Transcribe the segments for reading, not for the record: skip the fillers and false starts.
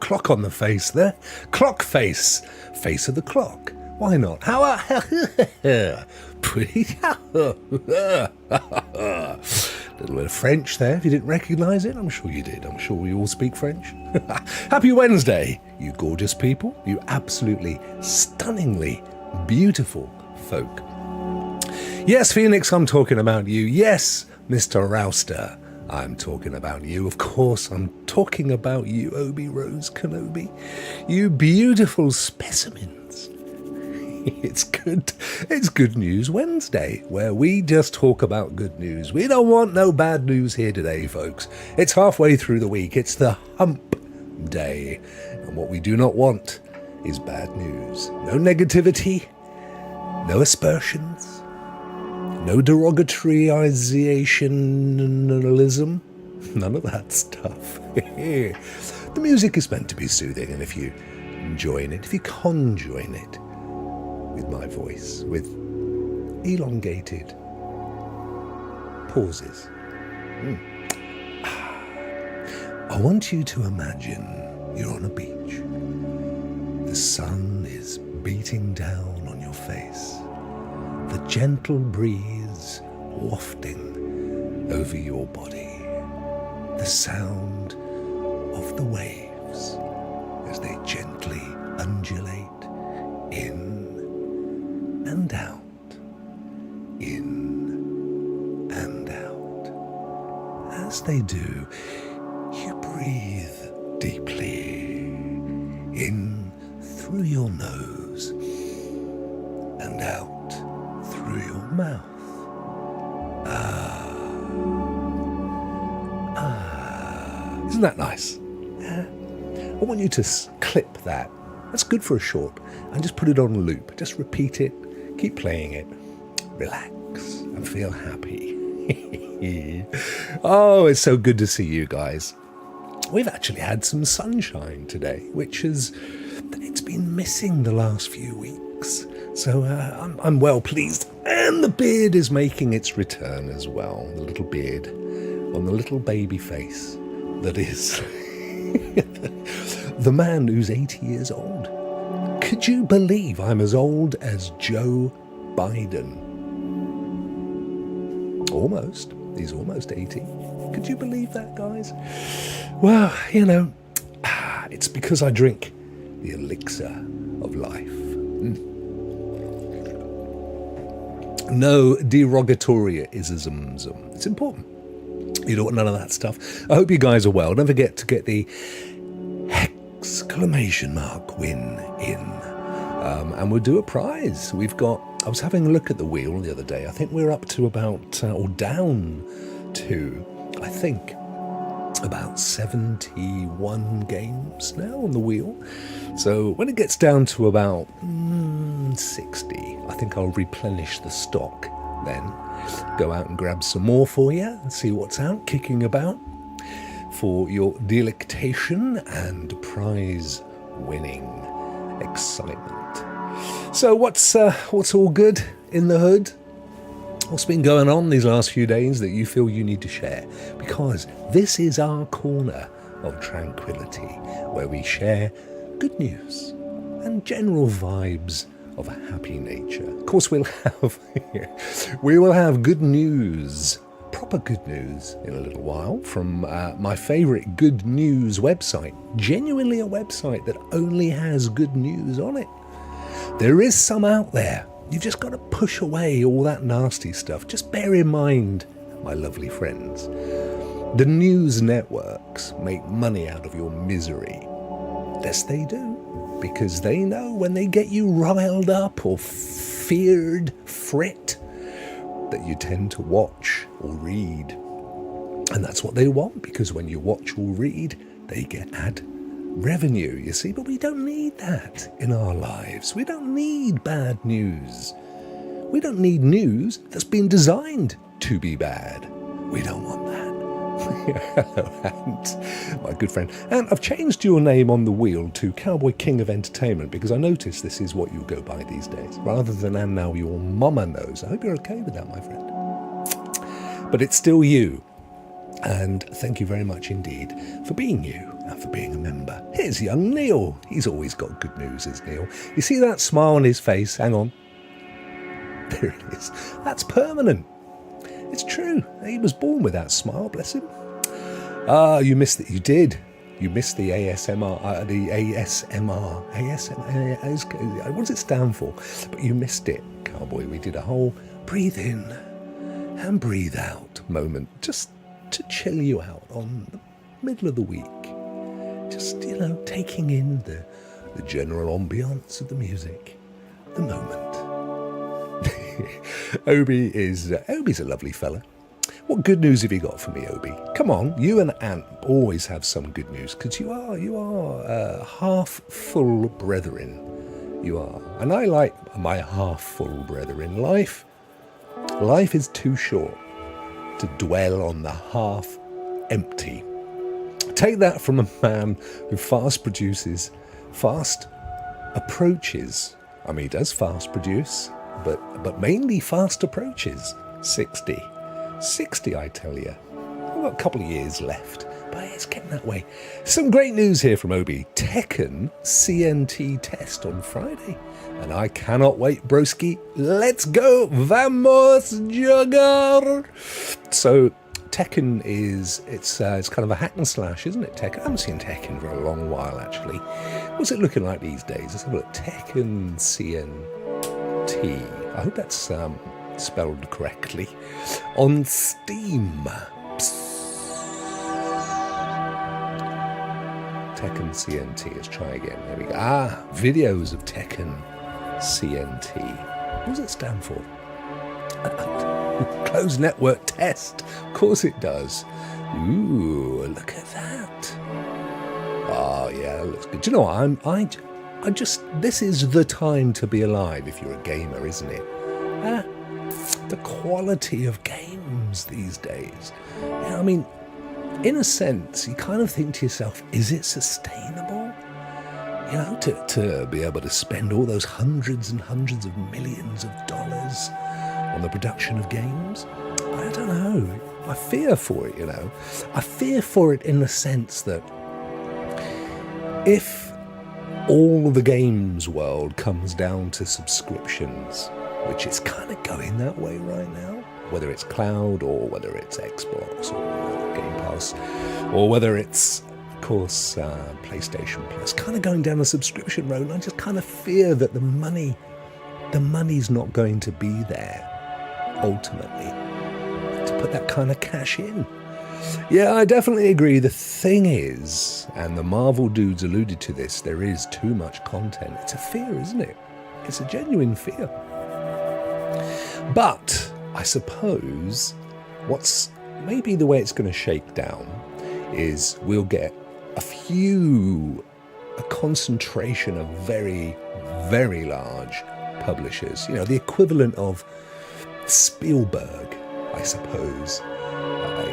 clock on the face there. Clock face. Face of the clock. Why not? How are... Pretty... Little bit of French there, if you didn't recognise it. I'm sure you did. I'm sure we all speak French. Happy Wednesday, you gorgeous people. You absolutely stunningly beautiful folk. Yes, Phoenix, I'm talking about you. Yes, Mr. Rouster, I'm talking about you. Of course, I'm talking about you, Obi-Rose Kenobi. You beautiful specimens. It's good news Wednesday, where we just talk about good news. We don't want no bad news here today, folks. It's halfway through the week. It's the hump day. And what we do not want is bad news. No negativity, no aspersions, no derogatoryizationalism, none of that stuff. The music is meant to be soothing, and if you join it, if you conjoin it with my voice, with elongated pauses, I want you to imagine you're on a beach. The sun is beating down on your face. The gentle breeze wafting over your body. The sound of the waves as they gently undulate in and out, in and out. As they do, you breathe deeply in through your nose and out through your mouth. Isn't that nice? I want you to clip that. That's good for a short. And just put it on loop. Just repeat it. Keep playing it. Relax and feel happy. Oh, it's so good to see you guys. We've actually had some sunshine today, which it's been missing the last few weeks. So I'm well pleased. And the beard is making its return as well. The little beard on the little baby face that is the man who's 80 years old. Could you believe I'm as old as Joe Biden? Almost. He's almost 80. Could you believe that, guys? Well, it's because I drink the elixir of life. No derogatoryisms. It's important. You don't want none of that stuff. I hope you guys are well. Don't forget to get the exclamation mark win in. And we'll do a prize. I was having a look at the wheel the other day. I think we're up to about, or down to, I think, about 71 games now on the wheel. So when it gets down to about 60, I think I'll replenish the stock then. Go out and grab some more for you and see what's out, kicking about for your delectation and prize winning excitement. So what's all good in the hood? What's been going on these last few days that you feel you need to share? Because this is our corner of tranquility, where we share good news and general vibes of a happy nature. Of course, we will have good news, proper good news in a little while from my favourite good news website. Genuinely a website that only has good news on it. There is some out there. You've just got to push away all that nasty stuff. Just bear in mind, my lovely friends, the news networks make money out of your misery. Yes, they do. Because they know when they get you riled up or fret, that you tend to watch or read. And that's what they want, because when you watch or read, they get ad revenue, you see. But we don't need that in our lives. We don't need bad news. We don't need news that's been designed to be bad. We don't want that. Hello, Ant, my good friend. And I've changed your name on the wheel to Cowboy King of Entertainment because I noticed this is what you go by these days, rather than and now your mama knows. I hope you're okay with that, my friend. But it's still you. And thank you very much indeed for being you and for being a member. Here's young Neil. He's always got good news, is Neil. You see that smile on his face? Hang on. There it is. That's permanent. It's true. He was born with that smile, bless him. You missed it. You did. You missed the ASMR. What does it stand for? But you missed it, cowboy. We did a whole breathe in and breathe out moment just to chill you out on the middle of the week. Just, taking in the general ambiance of the music, the moment. Obi's a lovely fella. What good news have you got for me, Obi? Come on, you and Ant always have some good news, because you are half full brethren. You are. And I like my half full brethren. Life is too short to dwell on the half empty. Take that from a man who fast approaches. I mean, he does fast produce, but mainly fast approaches 60. 60, I tell you. I've got a couple of years left, but it's getting that way. Some great news here from Obi. Tekken CNT test on Friday. And I cannot wait, broski. Let's go. Vamos, Jugger. So Tekken it's kind of a hack and slash, isn't it, Tekken? I haven't seen Tekken for a long while, actually. What's it looking like these days? Let's have a look. Tekken CNT. I hope that's spelled correctly. On Steam. Tekken CNT. Let's try again. There we go. Videos of Tekken CNT. What does it stand for? Closed network test. Of course it does. Ooh, look at that. Oh yeah, that looks good. Do you know what? I just this is the time to be alive if you're a gamer, isn't it? The quality of games these days. I mean, in a sense, you kind of think to yourself, is it sustainable? To be able to spend all those hundreds and hundreds of millions of dollars on the production of games? I don't know. I fear for it, I fear for it in the sense that if all the games world comes down to subscriptions, which is kind of going that way right now, whether it's cloud or whether it's Xbox or Game Pass, or whether it's, of course, PlayStation Plus, kind of going down the subscription road. And I just kind of fear that the money's not going to be there ultimately to put that kind of cash in. Yeah, I definitely agree. The thing is, and the Marvel dudes alluded to this, there is too much content. It's a fear, isn't it? It's a genuine fear. But I suppose what's maybe the way it's going to shake down is we'll get a concentration of very, very large publishers. The equivalent of Spielberg, I suppose,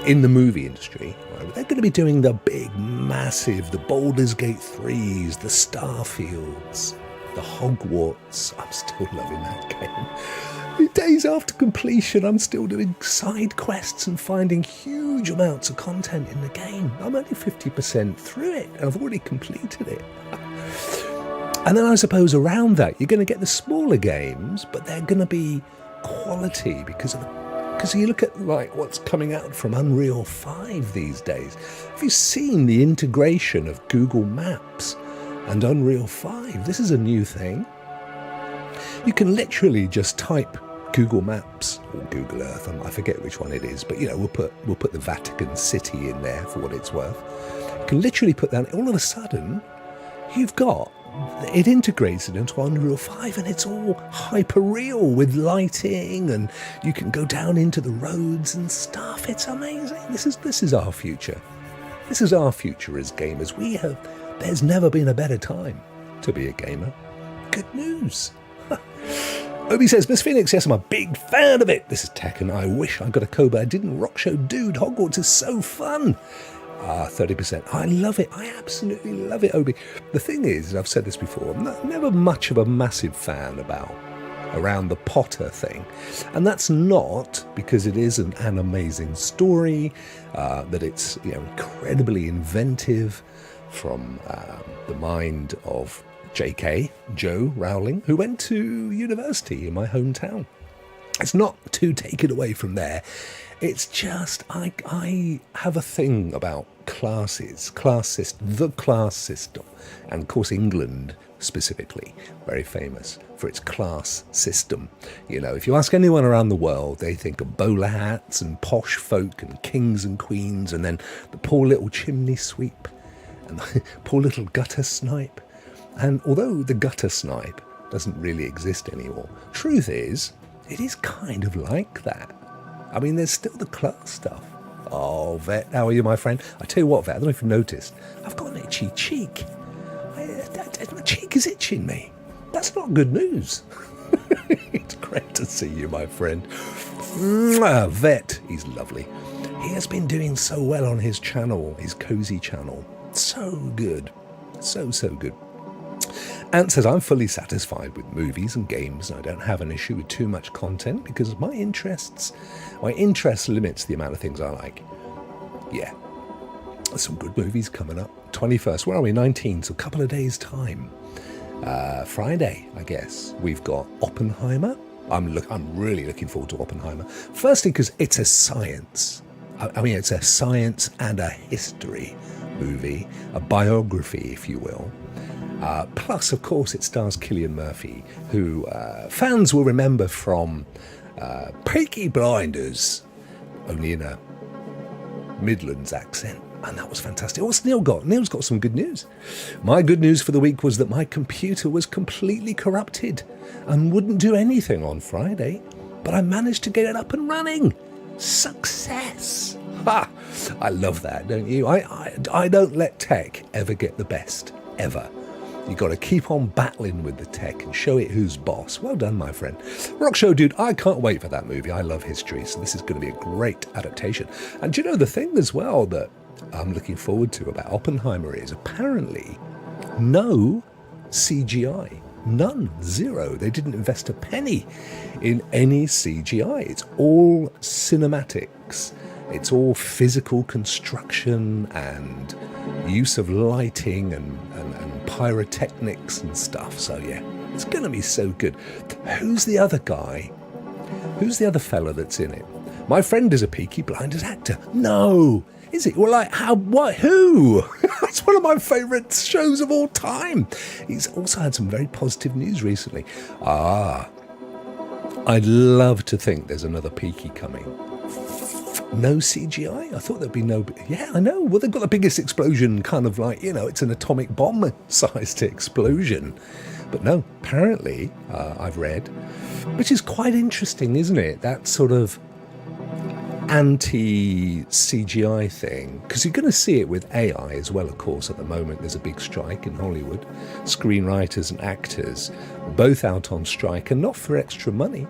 in the movie industry. Right? They're going to be doing the big, massive, the Baldur's Gate 3s, the Starfields, the Hogwarts. I'm still loving that game. Days after completion, I'm still doing side quests and finding huge amounts of content in the game. I'm only 50% through it, and I've already completed it. And then I suppose around that, you're going to get the smaller games, but they're going to be quality because you look at what's coming out from Unreal 5 these days. Have you seen the integration of Google Maps and Unreal 5? This is a new thing. You can literally just type Google Maps or Google Earth, I forget which one it is, but we'll put the Vatican City in there for what it's worth. You can literally put that, all of a sudden it integrates it into Unreal 5 and it's all hyper real with lighting, and you can go down into the roads and stuff. It's amazing. This is our future. This is our future as gamers. There's never been a better time to be a gamer. Good news. Obi says, Miss Phoenix, yes, I'm a big fan of it. This is Tekken. I wish I got a Koba. I didn't. Rock show, dude. Hogwarts is so fun. 30%. I love it. I absolutely love it, Obi. The thing is, I've said this before, I'm never much of a massive fan around the Potter thing. And that's not because it isn't an amazing story, that it's incredibly inventive, from the mind of J.K. Joe Rowling, who went to university in my hometown. It's not to take it away from there. It's just, I have a thing about classes, the class system. And of course, England specifically, very famous for its class system. You know, if you ask anyone around the world, they think of bowler hats and posh folk and kings and queens, and then the poor little chimney sweep and the poor little gutter snipe. And although the gutter snipe doesn't really exist anymore, truth is, it is kind of like that. I mean, there's still the class stuff. Oh, Vet, how are you, my friend? I tell you what, Vet, I don't know if you've noticed, I've got an itchy cheek. My cheek is itching me. That's not good news. It's great to see you, my friend. Vet, he's lovely. He has been doing so well on his channel, his cozy channel. So good. So good. Ant says, I'm fully satisfied with movies and games, and I don't have an issue with too much content because my interest limits the amount of things I like. Yeah, there's some good movies coming up. 21st, where are we? 19th, so a couple of days' time. Friday, I guess. We've got Oppenheimer. I'm really looking forward to Oppenheimer. Firstly, because it's a science. It's a science and a history movie, a biography, if you will. Plus, of course, it stars Cillian Murphy, who fans will remember from Peaky Blinders, only in a Midlands accent. And that was fantastic. What's Neil got? Neil's got some good news. My good news for the week was that my computer was completely corrupted and wouldn't do anything on Friday, but I managed to get it up and running. Success! Ha! I love that, don't you? I don't let tech ever get the best, ever. You've got to keep on battling with the tech and show it who's boss. Well done, my friend. Rock Show Dude, I can't wait for that movie. I love history, so this is going to be a great adaptation. And do you know the thing as well that I'm looking forward to about Oppenheimer is apparently no CGI. None. Zero. They didn't invest a penny in any CGI. It's all cinematics. It's all physical construction and use of lighting and pyrotechnics and stuff. So yeah, it's going to be so good. Who's the other guy? Who's the other fella that's in it? My friend is a Peaky Blinders actor. No. Is it? Well, like, how, what, who? That's one of my favourite shows of all time. He's also had some very positive news recently. I'd love to think there's another Peaky coming. No CGI? I thought there'd be no... Yeah, I know. Well, they've got the biggest explosion, kind of like, it's an atomic bomb-sized explosion. But no, apparently, I've read, which is quite interesting, isn't it? That sort of anti-CGI thing, because you're going to see it with AI as well, of course. At the moment, there's a big strike in Hollywood. Screenwriters and actors both out on strike, and not for extra money,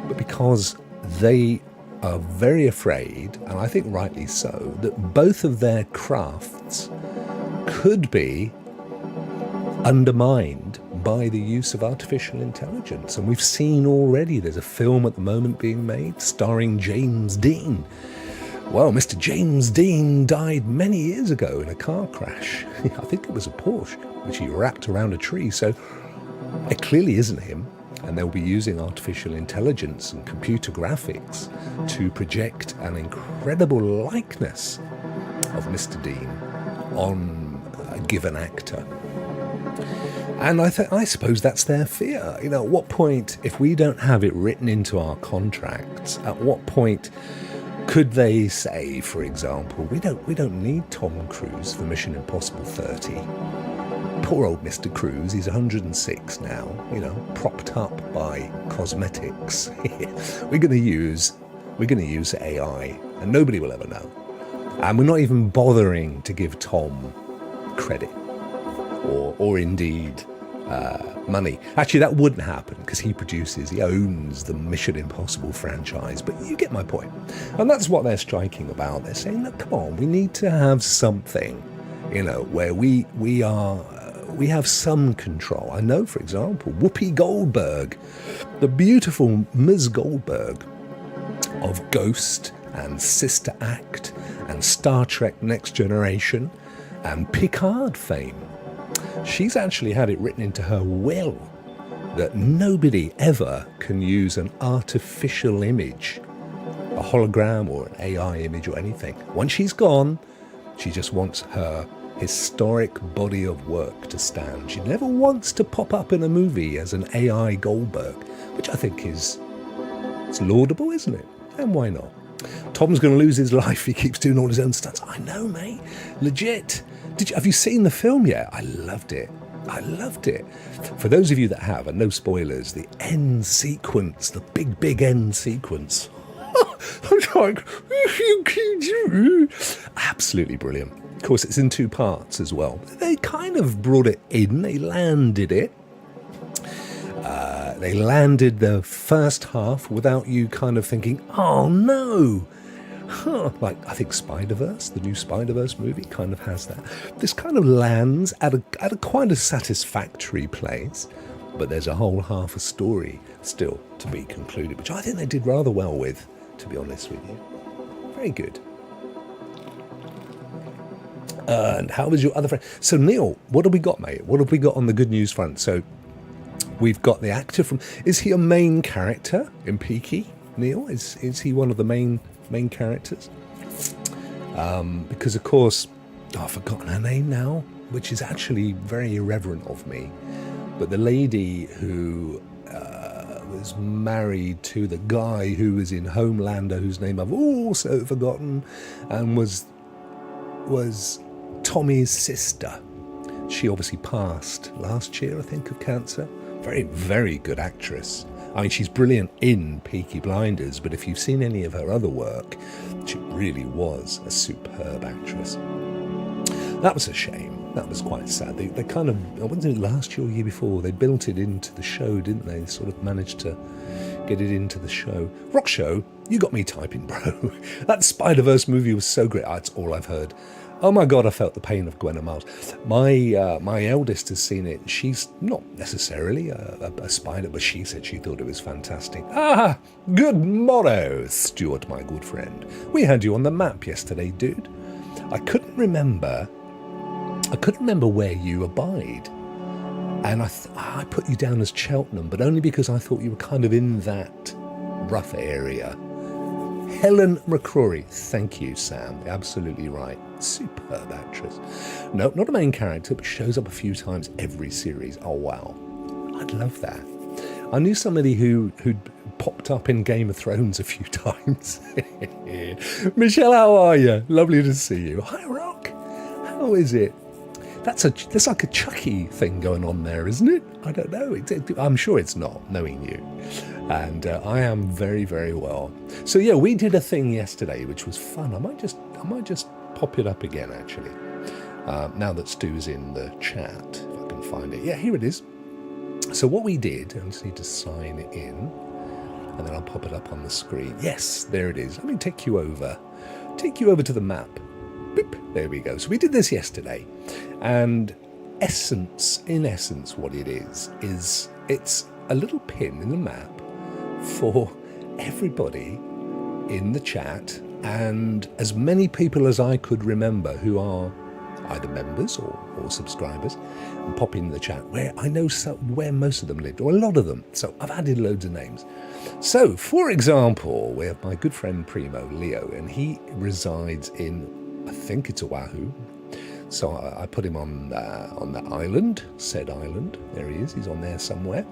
but because they are very afraid, and I think rightly so, that both of their crafts could be undermined by the use of artificial intelligence. And we've seen already, there's a film at the moment being made starring James Dean. Well, Mr. James Dean died many years ago in a car crash. I think it was a Porsche, which he wrapped around a tree. So it clearly isn't him. And they'll be using artificial intelligence and computer graphics to project an incredible likeness of Mr. Dean on a given actor. And I suppose that's their fear. At what point, if we don't have it written into our contracts, at what point could they say, for example, we don't need Tom Cruise for Mission Impossible 30. Poor old Mr. Cruise, he's 106 now, propped up by cosmetics. We're going to use AI, and nobody will ever know. And we're not even bothering to give Tom credit, or indeed money. Actually, that wouldn't happen because he owns the Mission Impossible franchise. But you get my point, and that's what they're striking about. They're saying, look, come on, we need to have something, where we have some control. I know, for example, Whoopi Goldberg, the beautiful Ms. Goldberg of Ghost and Sister Act and Star Trek Next Generation and Picard fame. She's actually had it written into her will that nobody ever can use an artificial image, a hologram or an AI image or anything. Once she's gone, she just wants her historic body of work to stand. She never wants to pop up in a movie as an AI Goldberg, which I think it's laudable, isn't it? And why not? Tom's going to lose his life. He keeps doing all his own stunts. I know, mate. Legit. Have you seen the film yet? I loved it. For those of you that have, and no spoilers, the end sequence, the big end sequence. Absolutely brilliant. Of course, it's in 2 parts as well. They kind of brought it in. They landed it. They landed the first half without you kind of thinking, oh no. Like, I think Spider-Verse, the new Spider-Verse movie, kind of has that. This kind of lands at a quite a satisfactory place, but there's a whole half a story still to be concluded, which I think they did rather well with, to be honest with you. Very good. And how was your other friend? So, Neil, what have we got, mate? What have we got on the good news front? So, we've got the actor from... Is he a main character in Peaky, Neil? Is he one of the main characters? Because, of course, I've forgotten her name now, which is actually very irreverent of me. But the lady who was married to the guy who was in Homelander, whose name I've also forgotten, and was Tommy's sister. She obviously passed last year, I think, of cancer. Very, very good actress. I mean, she's brilliant in Peaky Blinders, but if you've seen any of her other work, she really was a superb actress. That was a shame. That was quite sad. They kind of, wasn't it last year or the year before, they built it into the show, didn't they? Sort of managed to get it into the show. Rock Show, you got me typing, bro. That Spider-Verse movie was so great. That's all I've heard. Oh my God, I felt the pain of Gwen and Miles. My eldest has seen it. She's not necessarily a spider, but she said she thought it was fantastic. Ah, good morrow, Stuart, my good friend. We had you on the map yesterday, dude. I couldn't remember where you abide. And I put you down as Cheltenham, but only because I thought you were kind of in that rough area. Helen McCrory. Thank you, Sam. Absolutely right. Superb actress. No, not a main character, but shows up a few times every series. Oh, wow. I'd love that. I knew somebody who'd popped up in Game of Thrones a few times. Michelle, how are you? Lovely to see you. Hi, Rock. How is it? There's like a Chucky thing going on there, isn't it? I don't know. I'm sure it's not, knowing you. And I am very, very well. So yeah, we did a thing yesterday which was fun. I might just pop it up again, actually. Now that Stu's in the chat, if I can find it. Yeah, here it is. So what we did, I just need to sign in, and then I'll pop it up on the screen. Yes, there it is. Let me take you over to the map. Boop, there we go. So we did this yesterday, and in essence, what it is it's a little pin in the map for everybody in the chat and as many people as I could remember who are either members or subscribers, and pop in the chat where I know where most of them lived, or a lot of them. So I've added loads of names. So, for example, we have my good friend Primo, Leo, and he resides in, I think it's Oahu. So I put him on that island, said island. There he is. He's on there somewhere.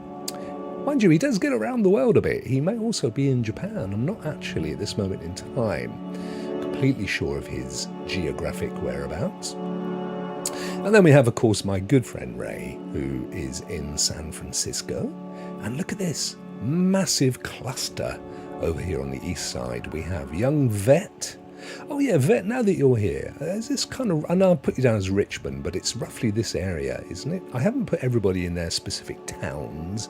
Mind you, he does get around the world a bit. He may also be in Japan. I'm not actually, at this moment in time, completely sure of his geographic whereabouts. And then we have, of course, my good friend Ray, who is in San Francisco. And look at this massive cluster over here on the east side. We have young Vet. Oh yeah, Vet, now that you're here, there's this kind of, I know I'll put you down as Richmond, but it's roughly this area, isn't it? I haven't put everybody in their specific towns,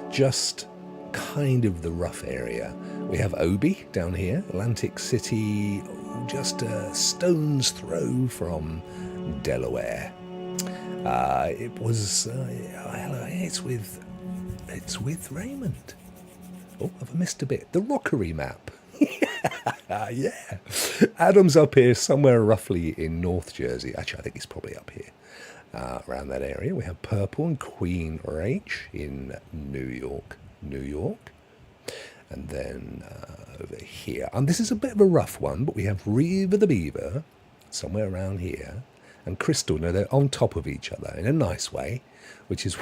just kind of the rough area. We have Obi down here, Atlantic City, just a stone's throw from Delaware. It's with Raymond. Oh, have I missed a bit? The Rockery map. Yeah. Adam's up here somewhere roughly in North Jersey. Actually, I think he's probably up here, around that area. We have Purple and Queen Rach in New York, New York. And then over here, and this is a bit of a rough one, but we have Reva the Beaver somewhere around here, and Crystal. No, they're on top of each other in a nice way, which is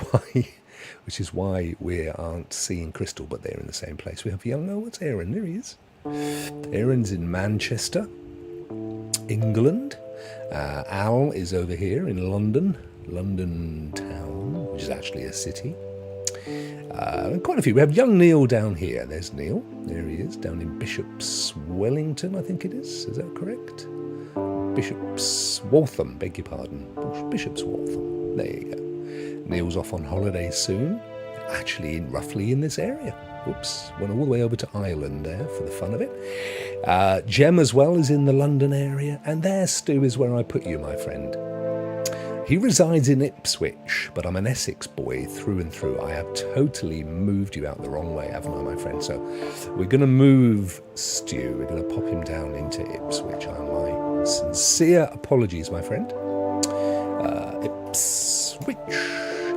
why we aren't seeing Crystal, but they're in the same place. We have what's Aaron? There he is. Aaron's in Manchester, England. Al is over here in London town, which is actually a city. Quite a few. We have young Neil down here. There's Neil. There he is, down in Bishop's Wellington, I think it is. Is that correct? Bishop's Waltham, beg your pardon. Bishop's Waltham. There you go. Neil's off on holiday soon. Actually, roughly in this area. Oops, went all the way over to Ireland there for the fun of it. Jem as well is in the London area. And there, Stu, is where I put you, my friend. He resides in Ipswich, but I'm an Essex boy through and through. I have totally moved you out the wrong way, haven't I, my friend? So we're going to move Stu. We're going to pop him down into Ipswich. My sincere apologies, my friend. Ipswich.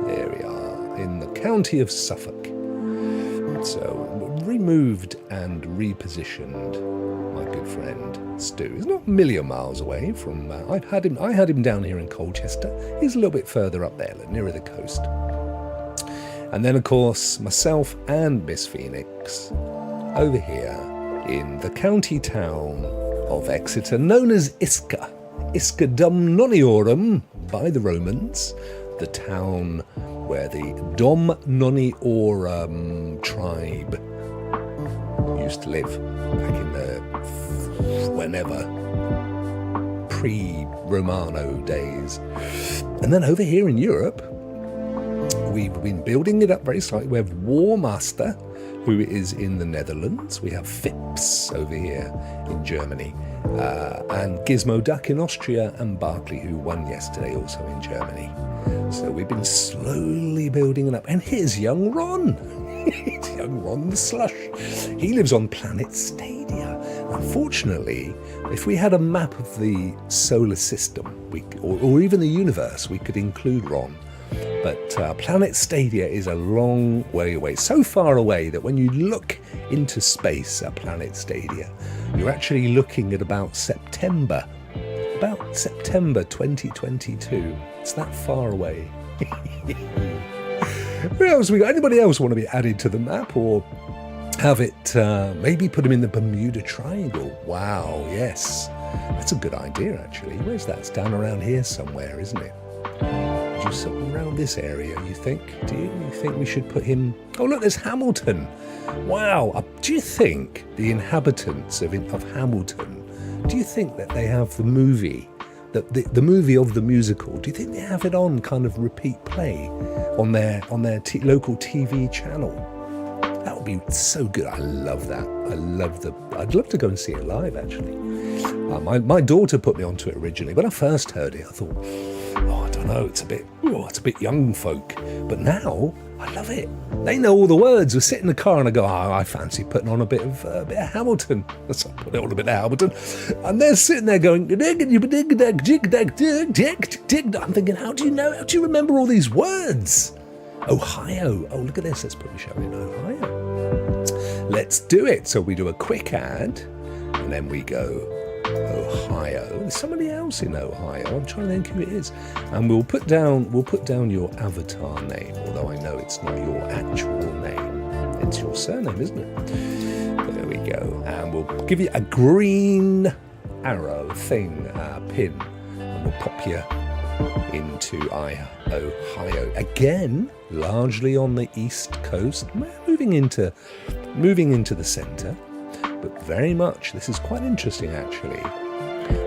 There we are, in the county of Suffolk. So removed and repositioned, my good friend Stu. He's not a million miles away from. I had him down here in Colchester. He's a little bit further up there, nearer the coast. And then, of course, myself and Miss Phoenix over here in the county town of Exeter, known as Isca, Iscadum Noniorum by the Romans, the town where the Dom Noniorum tribe used to live back in the whenever pre-Romano days. And then over here in Europe, we've been building it up very slightly. We have War Master, who is in the Netherlands. We have Phipps over here in Germany, and Gizmo Duck in Austria, and Barkley, who won yesterday, also in Germany. So we've been slowly building it up. And here's young Ron. Young Ron the Slush. He lives on planet Stadia. Unfortunately, if we had a map of the solar system, or even the universe, we could include Ron. But planet Stadia is a long way away. So far away that when you look into space at planet Stadia, you're actually looking at about September 2022. It's that far away. What else we got? Anybody else want to be added to the map, or have it maybe put them in the Bermuda Triangle? Wow, yes, that's a good idea actually. Where's that? It's down around here somewhere, isn't it? Just something around this area, you think? Do you think we should put him? Oh look, there's Hamilton. Wow. Do you think the inhabitants of Hamilton, do you think that they have the movie, the movie of the musical, do you think they have it on kind of repeat play on their local TV channel? That would be so good. I love that. I'd love to go and see it live actually. My daughter put me onto it originally. When I first heard it, I thought, I don't know, it's a bit young folk. But now I love it. They know all the words. We sit in the car and I go, I fancy putting on a bit of Hamilton. So I put on a bit of Hamilton, and they're sitting there going, I'm thinking, how do you remember all these words? Ohio. Oh, look at this. Let's put the show in Ohio. Let's do it. So we do a quick ad, and then we go Ohio. There's somebody else in Ohio. I'm trying to think who it is. And we'll put down your avatar name, although I know it's not your actual name. It's your surname, isn't it? There we go. And we'll give you a green arrow thing, pin, and we'll pop you into Ohio. Again, largely on the East Coast, moving into the centre. But very much, this is quite interesting actually.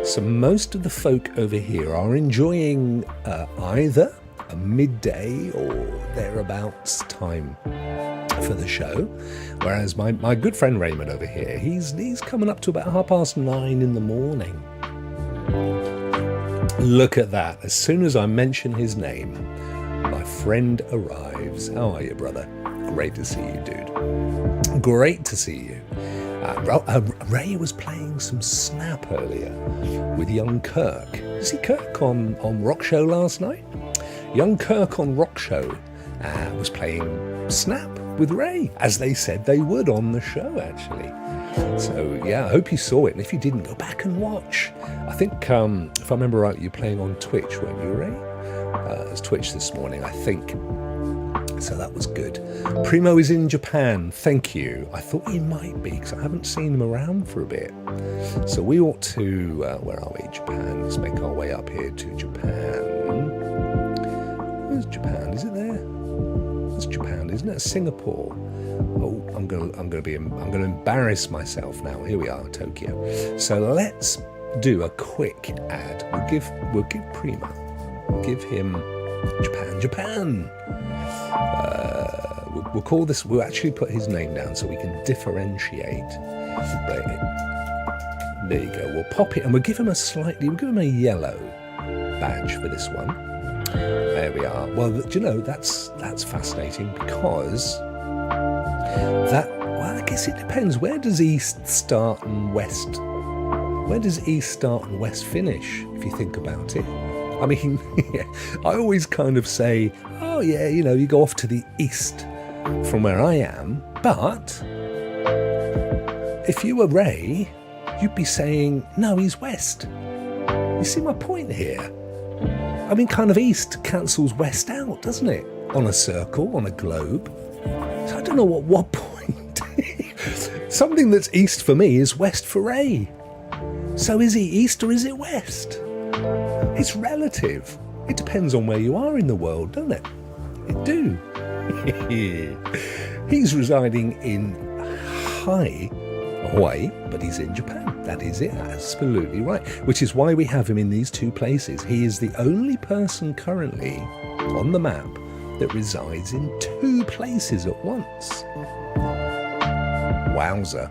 So most of the folk over here are enjoying either a midday or thereabouts time for the show, whereas my good friend Raymond over here, he's coming up to about 9:30 in the morning. Look at that. As soon as I mention his name, my friend arrives. How are you, brother? Great to see you, dude. Great to see you. Ray was playing some Snap earlier with young Kirk. You see Kirk on Rock Show last night? Young Kirk on Rock Show was playing Snap with Ray, as they said they would on the show, actually. So, yeah, I hope you saw it. And if you didn't, go back and watch. I think, if I remember right, you're playing on Twitch, weren't you, Ray? It was Twitch this morning, I think. So that was good. Primo is in Japan. Thank you. I thought he might be, because I haven't seen him around for a bit. So we ought to... where are we? Japan. Let's make our way up here to Japan. Where's Japan? Is it there? That's Japan, isn't it? Singapore. Oh, I'm going to embarrass myself now. Here we are, Tokyo. So let's do a quick ad. We'll give Primo. We'll give him Japan. We'll call this. We'll actually put his name down so we can differentiate. There you go. We'll pop it and we'll give him a yellow badge for this one. There we are. Well, do you know, that's fascinating because well, I guess it depends. Where does East start and West? Where does East start and West finish, if you think about it? I mean, I always kind of say, oh yeah, you go off to the east from where I am, but if you were Ray, you'd be saying, no, he's west. You see my point here? I mean, kind of east cancels west out, doesn't it? On a circle, on a globe. So I don't know what point. Something that's east for me is west for Ray. So is he east or is it west? It's relative. It depends on where you are in the world, doesn't it? It do. He's residing in Hawaii, but he's in Japan. That is it. Absolutely right. Which is why we have him in these two places. He is the only person currently on the map that resides in two places at once. Wowza.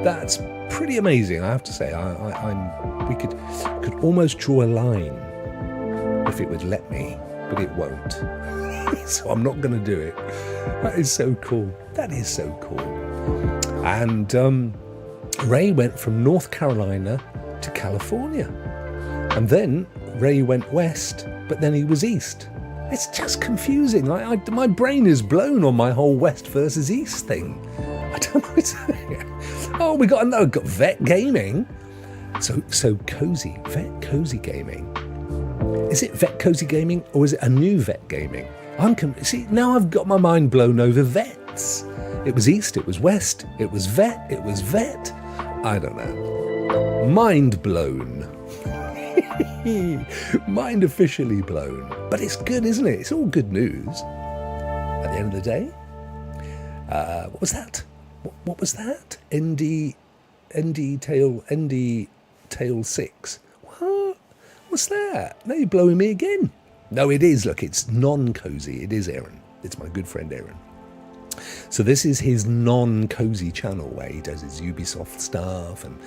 That's pretty amazing, I have to say. We could almost draw a line if it would let me, but it won't. So I'm not going to do it. That is so cool. That is so cool. And Ray went from North Carolina to California. And then Ray went west, but then he was east. It's just confusing. My brain is blown on my whole west versus east thing. I don't know what to say. Oh, we got Vet Gaming. So Cozy, Vet Cozy Gaming. Is it Vet Cozy Gaming or is it a new Vet Gaming? See, now I've got my mind blown over vets. It was east, it was west, it was vet, it was vet. I don't know. Mind blown. Mind officially blown. But it's good, isn't it? It's all good news. At the end of the day. What was that? What was that? ND Tail 6. What? What's that? Now you're blowing me again. No, it is. Look, it's non-cozy. It is Aaron. It's my good friend Aaron. So this is his non-cozy channel where he does his Ubisoft stuff and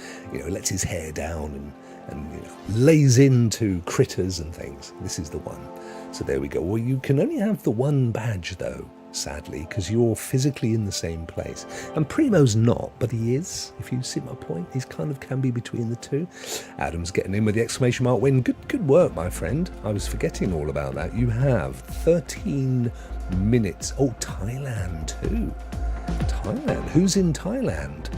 lets his hair down and lays into critters and things. This is the one. So there we go. Well, you can only have the one badge though, sadly, because you're physically in the same place. And Primo's not, but he is, if you see my point. He's kind of can be between the two. Adam's getting in with the exclamation mark win. Good work, my friend. I was forgetting all about that. You have 13 minutes. Oh, Thailand too. Thailand. Who's in Thailand?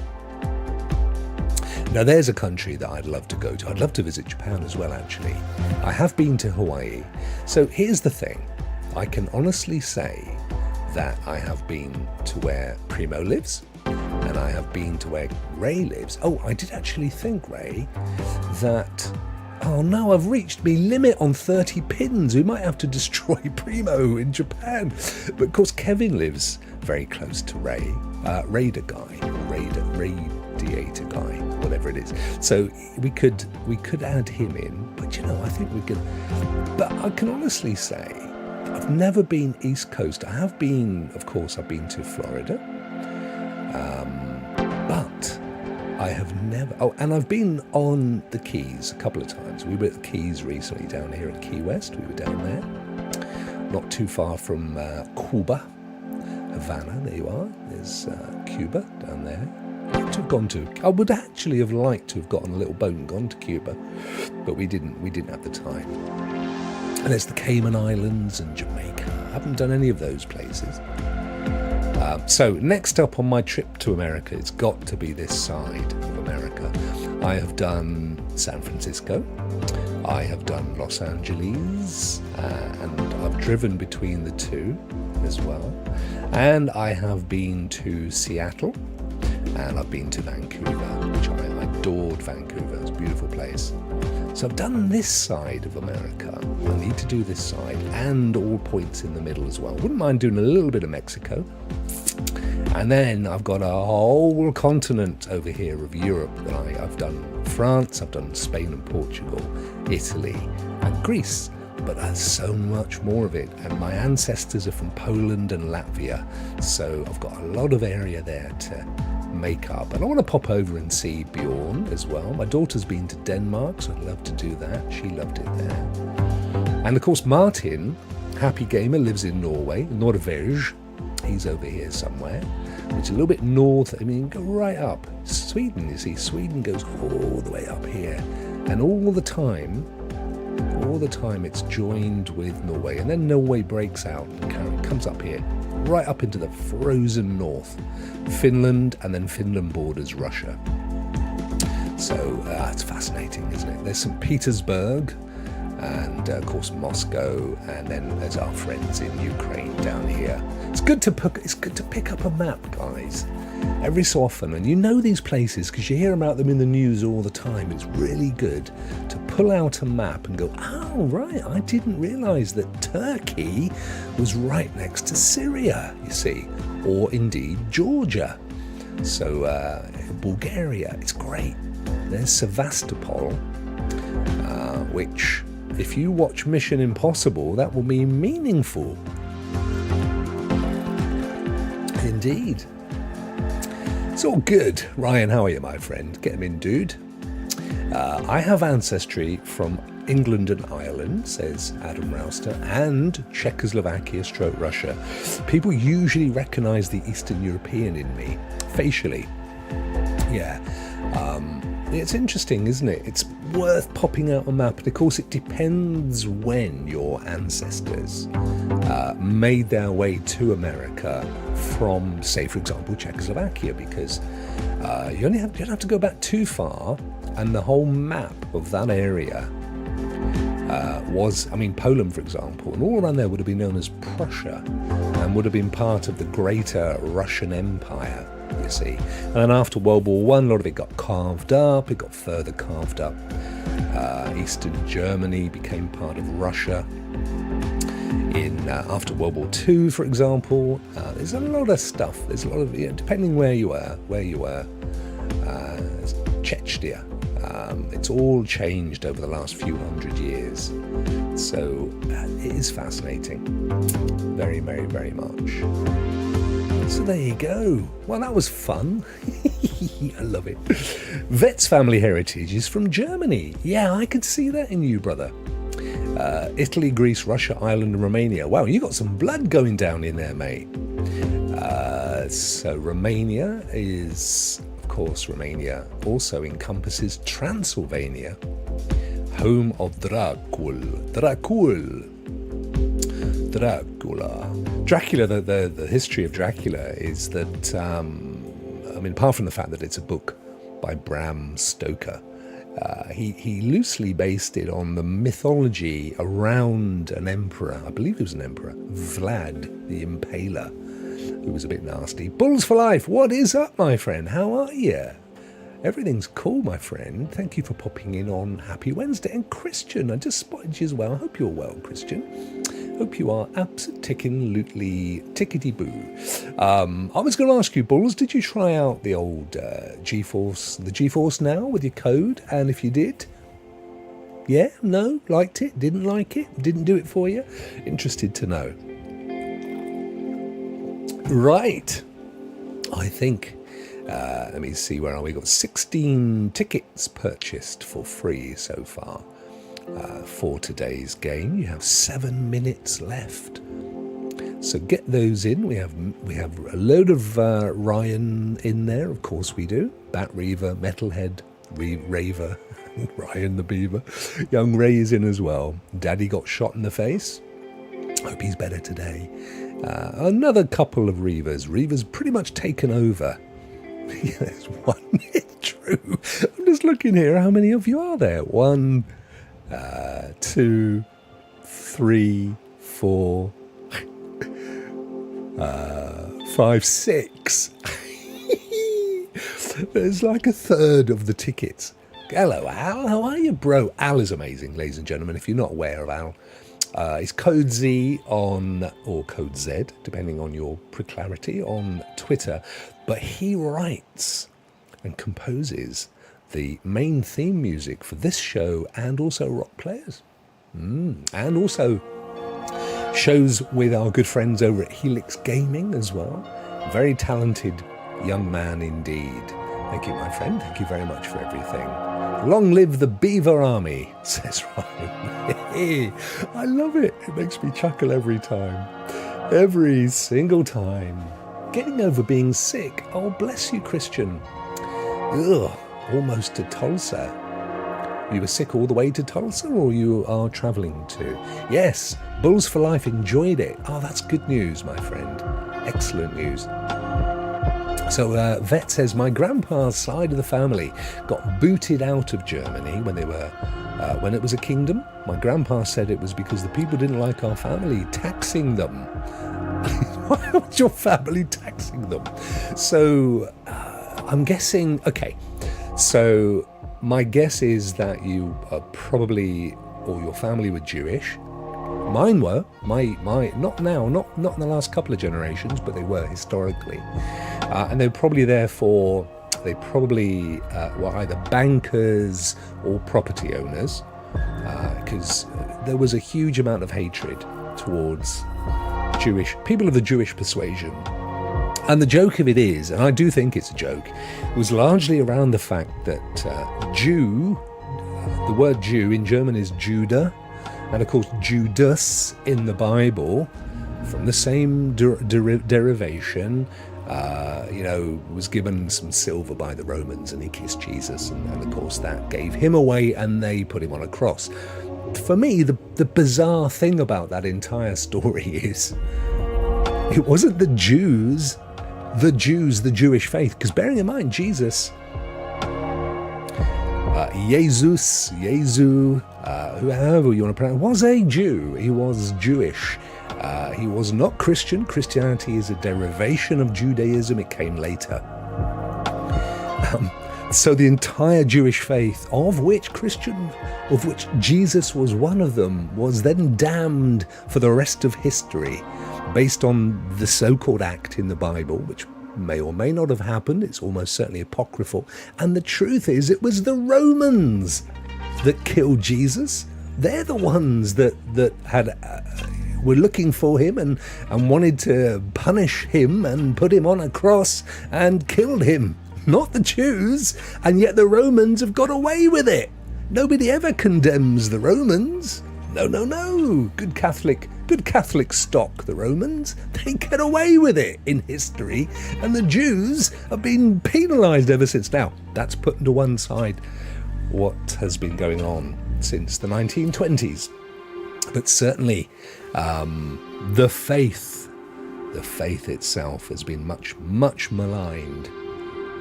Now, there's a country that I'd love to go to. I'd love to visit Japan as well, actually. I have been to Hawaii. So here's the thing. I can honestly say that I have been to where Primo lives, and I have been to where Ray lives. Oh, I did actually think, Ray, that... Oh no, I've reached my limit on 30 pins. We might have to destroy Primo in Japan. But of course, Kevin lives very close to Ray. Radiator guy, whatever it is. So we could add him in. But I think we could. But I can honestly say, I've never been East Coast. I have been, of course, I've been to Florida. But I have never... Oh, and I've been on the Keys a couple of times. We were at the Keys recently down here at Key West. We were down there. Not too far from Cuba. Havana, there you are. There's Cuba down there. I'd like to have gone to. I would actually have liked to have gotten a little boat and gone to Cuba, but we didn't. We didn't have the time. And there's the Cayman Islands and Jamaica. I haven't done any of those places. So next up on my trip to America, it's got to be this side of America. I have done San Francisco. I have done Los Angeles, and I've driven between the two as well. And I have been to Seattle, and I've been to Vancouver, which I adored Vancouver. It's a beautiful place. So I've done this side of America. I need to do this side and all points in the middle as well. Wouldn't mind doing a little bit of Mexico. And then I've got a whole continent over here of Europe that I've done France, I've done Spain and Portugal, Italy and Greece. But there's so much more of it. And my ancestors are from Poland and Latvia. So I've got a lot of area there to make up. And I want to pop over and see Bjorn as well. My daughter's been to Denmark, so I'd love to do that. She loved it there. And of course, Martin, happy gamer, lives in Norway, Norvège. He's over here somewhere, which is a little bit north. I mean, go right up. Sweden, you see, Sweden goes all the way up here. And all the time it's joined with Norway. And then Norway breaks out and comes up here, right up into the frozen north. Finland, and then Finland borders Russia. So it's fascinating, isn't it? There's St. Petersburg, and of course Moscow, and then there's our friends in Ukraine down here. It's good to pick up a map, guys, every so often, and you know these places because you hear about them in the news all the time. It's really good to pull out a map and go, oh right, I didn't realise that Turkey was right next to Syria, you see, or indeed Georgia. So Bulgaria, it's great. There's Sevastopol, which, if you watch Mission Impossible, that will be meaningful. Indeed. It's all good. Ryan, how are you, my friend? Get him in, dude. I have ancestry from England and Ireland, says Adam Rouster, and Czechoslovakia / Russia. People usually recognise the Eastern European in me, facially. Yeah. It's interesting, isn't it? It's worth popping out a map. And of course, it depends when your ancestors made their way to America from, say, for example, Czechoslovakia, because you don't have to go back too far, and the whole map of that area was, Poland, for example, and all around there would have been known as Prussia, and would have been part of the greater Russian Empire. You see, and then after World War I, a lot of it got carved up. It got further carved up. Eastern Germany became part of Russia. After World War II, for example, there's a lot of stuff. There's a lot of, depending where you were, Chechnya. It's all changed over the last few hundred years. So it is fascinating, very, very, very much. So there you go. Well, that was fun. I love it. Vet's family heritage is from Germany. Yeah, I could see that in you, brother. Italy, Greece, Russia, Ireland, and Romania. Wow, you got some blood going down in there, mate. So Romania is, of course, Romania also encompasses Transylvania, home of Dracula. Dracula, the history of Dracula is that, apart from the fact that it's a book by Bram Stoker, he loosely based it on the mythology around an emperor. I believe he was an emperor, Vlad the Impaler, who was a bit nasty. Bulls for life, what is up, my friend? How are you? Everything's cool, my friend. Thank you for popping in on Happy Wednesday. And Christian, I just spotted you as well. I hope you're well, Christian. Hope you are absolutely tickety-boo. I was going to ask you, Bulls, did you try out the old GeForce Now with your code? And if you did, yeah, no, liked it, didn't like it, didn't do it for you? Interested to know. Right. I think, let me see, where are we? Got 16 tickets purchased for free so far. For today's game. You have 7 minutes left. So get those in. We have a load of Ryan in there, of course we do. Bat Reaver, Metalhead, Raver, Ryan the Beaver. Young Ray is in as well. Daddy got shot in the face. Hope he's better today. Another couple of Reavers. Reaver's pretty much taken over. There's one. It's true. I'm just looking here. How many of you are there? 1, 2, 3, 4, 5, 6. There's like a third of the tickets. Hello, Al. How are you, bro? Al is amazing, ladies and gentlemen. If you're not aware of Al, he's Code Z or Code Z, depending on your proclarity, on Twitter. But he writes and composes the main theme music for this show and also Rock Players. And also shows with our good friends over at Helix Gaming as well. Very talented young man indeed. Thank you, my friend. Thank you very much for everything. Long live the Beaver Army, says Ryan. I love it. It makes me chuckle every time. Every single time. Getting over being sick. Oh, bless you, Christian. Ugh, almost to Tulsa. You were sick all the way to Tulsa, or you are travelling to? Yes, Bulls for Life enjoyed it. Oh, that's good news, my friend. Excellent news. So Vet says, my grandpa's side of the family got booted out of Germany when when it was a kingdom. My grandpa said it was because the people didn't like our family taxing them. Why was your family taxing them? So I'm guessing, okay, so my guess is that you are probably, or your family were Jewish. Mine were, my not now, not in the last couple of generations, but they were historically. And they were probably were either bankers or property owners, because there was a huge amount of hatred towards Jewish people of the Jewish persuasion. And the joke of it is, and I do think it's a joke, was largely around the fact that Jew, the word Jew in German is Judah, and of course Judas in the Bible, from the same derivation, was given some silver by the Romans, and he kissed Jesus, and of course that gave him away, and they put him on a cross. For me, the bizarre thing about that entire story is it wasn't the Jews, the Jewish faith, because bearing in mind, Jesus, Jesu, however you want to pronounce it, was a Jew. He was Jewish. He was not Christian. Christianity is a derivation of Judaism. It came later. So the entire Jewish faith, of which Jesus was one of them, was then damned for the rest of history based on the so-called act in the Bible, which may or may not have happened. It's almost certainly apocryphal. And the truth is, it was the Romans that killed Jesus. They're the ones that had were looking for him and wanted to punish him and put him on a cross and killed him. Not the Jews, and yet the Romans have got away with it. Nobody ever condemns the Romans. No. Good Catholic stock, the Romans. They get away with it in history, and the Jews have been penalised ever since. Now, that's put to one side what has been going on since the 1920s. But certainly, the faith itself has been much maligned.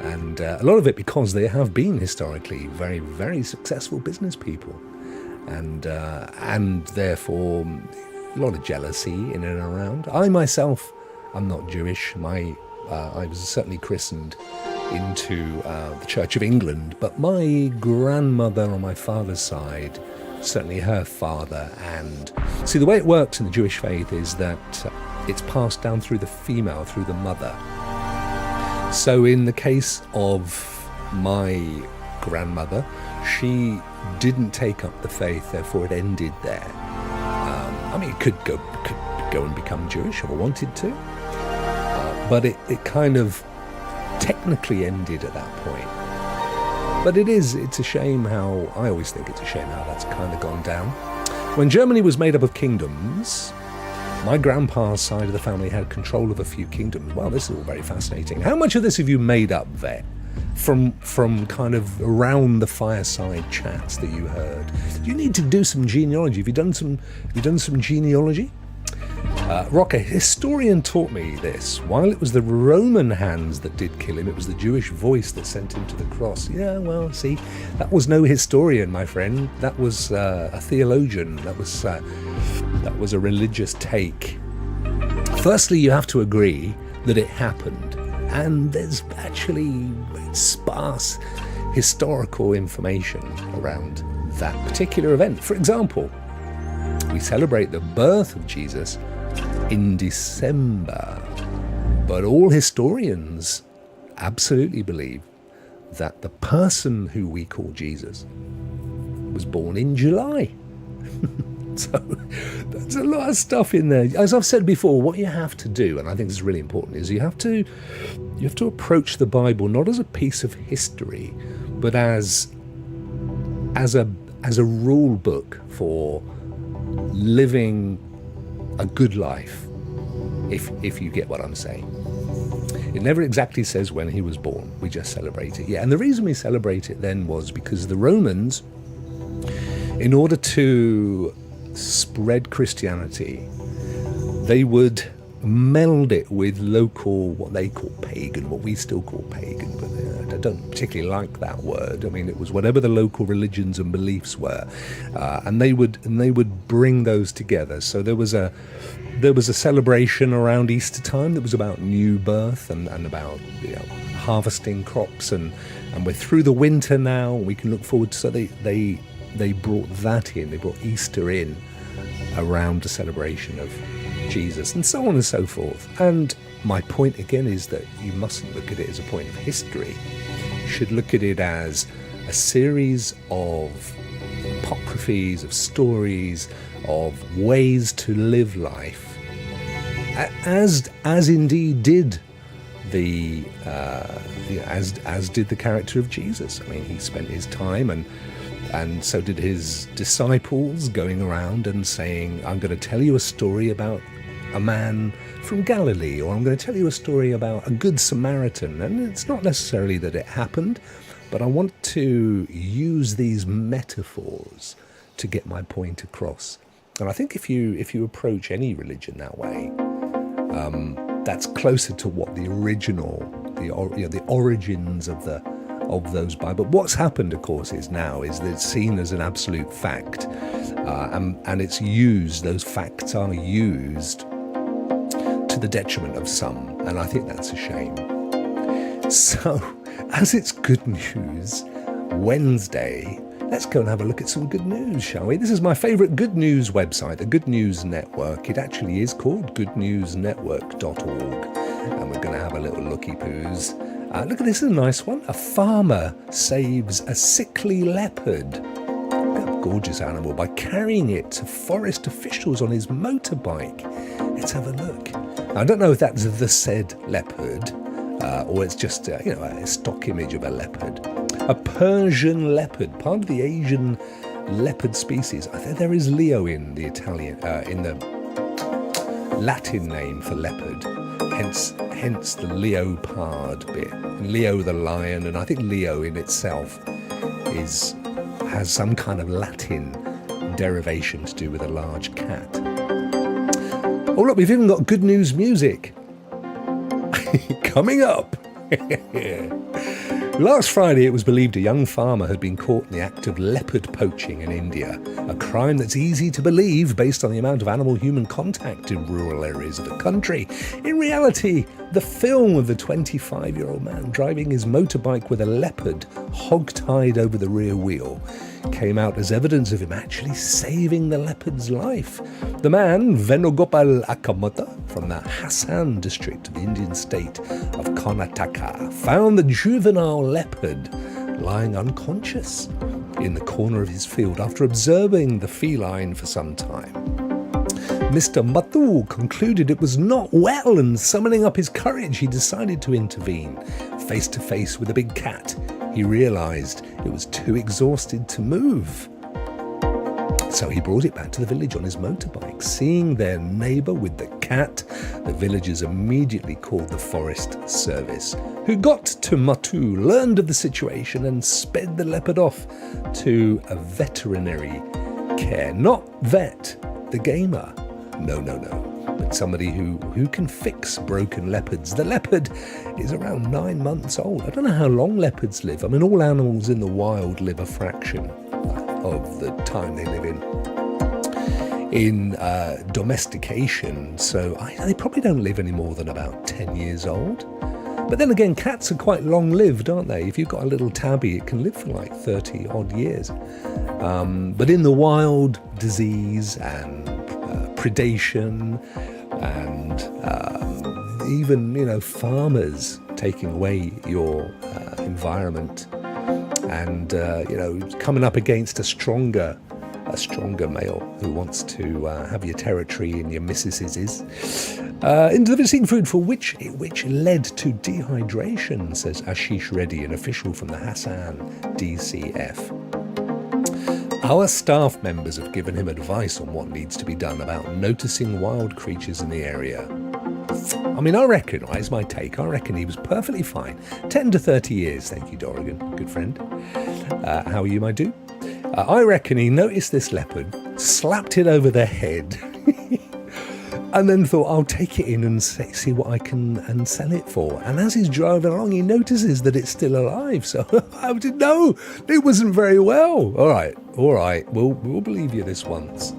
And a lot of it because they have been historically very, very successful business people, and therefore a lot of jealousy in and around. I myself, I'm not Jewish. I was certainly christened into the Church of England, but my grandmother on my father's side, certainly her father, and see the way it works in the Jewish faith is that it's passed down through the female, through the mother. So in the case of my grandmother, she didn't take up the faith, therefore it ended there. It could go and become Jewish if I wanted to, but it kind of technically ended at that point. But it's a shame how, I always think it's a shame how that's kind of gone down. When Germany was made up of kingdoms, My grandpa's side of the family had control of a few kingdoms. Well, this is all very fascinating. How much of this have you made up there? From kind of around the fireside chats that you heard. You need to do some genealogy. Have you done some genealogy? Rokk, a historian taught me this. While it was the Roman hands that did kill him, it was the Jewish voice that sent him to the cross. Yeah, well, see, that was no historian, my friend. That was a theologian. That was a religious take. Firstly, you have to agree that it happened. And there's actually sparse historical information around that particular event. For example, we celebrate the birth of Jesus in December, but all historians absolutely believe that the person who we call Jesus was born in July. So there's a lot of stuff in there. As I've said before, what you have to do, and I think this is really important, is you have to approach the Bible not as a piece of history, but as a rule book for living a good life, if you get what I'm saying. It never exactly says when he was born. We just celebrate it. Yeah, and the reason we celebrate it then was because the Romans, in order to spread Christianity, they would meld it with local, what they call pagan, what we still call pagan, but I don't particularly like that word. I mean, it was whatever the local religions and beliefs were, and they would bring those together. So there was a celebration around Easter time that was about new birth and about harvesting crops, and we're through the winter now. We can look forward to, so they brought that in. They brought Easter in around the celebration of Jesus, and so on and so forth. And my point again is that you mustn't look at it as a point of history. You should look at it as a series of apocryphes, of stories, of ways to live life, as indeed did as did the character of Jesus. I mean, he spent his time, and so did his disciples, going around and saying, I'm going to tell you a story about a man from Galilee, or I'm going to tell you a story about a good Samaritan. And it's not necessarily that it happened, but I want to use these metaphors to get my point across. And I think if you approach any religion that way, that's closer to what the original, the origins of those Bible. What's happened, of course, is that it's seen as an absolute fact, and it's used. Those facts are used to the detriment of some, and I think that's a shame. So, as it's Good News Wednesday, let's go and have a look at some good news, shall we? This is my favourite good news website, the Good News Network. It actually is called goodnewsnetwork.org, and we're going to have a little looky-poos. Look at this, is a nice one. A farmer saves a sickly leopard, a gorgeous animal, by carrying it to forest officials on his motorbike. Let's have a look. I don't know if that's the said leopard, or it's just a stock image of a leopard. A Persian leopard, part of the Asian leopard species. I think there is Leo in the Italian, in the Latin name for leopard. Hence the leopard bit. Leo the lion, and I think Leo in itself has some kind of Latin derivation to do with a large cat. Oh look, we've even got good news music coming up. Last Friday, it was believed a young farmer had been caught in the act of leopard poaching in India, a crime that's easy to believe based on the amount of animal-human contact in rural areas of the country. In reality, the film of the 25-year-old man driving his motorbike with a leopard hog-tied over the rear wheel came out as evidence of him actually saving the leopard's life. The man, Venugopal Akamata, from the Hassan district of the Indian state of Karnataka, found the juvenile leopard lying unconscious in the corner of his field after observing the feline for some time. Mr. Mathu concluded it was not well, and summoning up his courage, he decided to intervene. Face to face with a big cat, he realised it was too exhausted to move. So he brought it back to the village on his motorbike. Seeing their neighbour with the cat, the villagers immediately called the forest service, who got to Matu, learned of the situation and sped the leopard off to a veterinary care. Not vet, the gamer. No, but somebody who can fix broken leopards. The leopard is around 9 months old. I don't know how long leopards live. I mean, all animals in the wild live a fraction of the time they live in domestication. So they probably don't live any more than about 10 years old. But then again, cats are quite long-lived, aren't they? If you've got a little tabby, it can live for like 30-odd years. But in the wild, disease and predation and even, farmers taking away your environment and, coming up against a stronger male who wants to have your territory and your mississes introducing food for which led to dehydration, says Ashish Reddy, an official from the Hassan DCF. Our staff members have given him advice on what needs to be done about noticing wild creatures in the area. I mean, I reckon he was perfectly fine. 10 to 30 years, thank you, Dorrigan, good friend. How are you, my dude? I reckon he noticed this leopard, slapped it over the head, and then thought, I'll take it in and see what I can and sell it for. And as he's driving along, he notices that it's still alive. So I didn't know. It wasn't very well. All right. We'll believe you this once.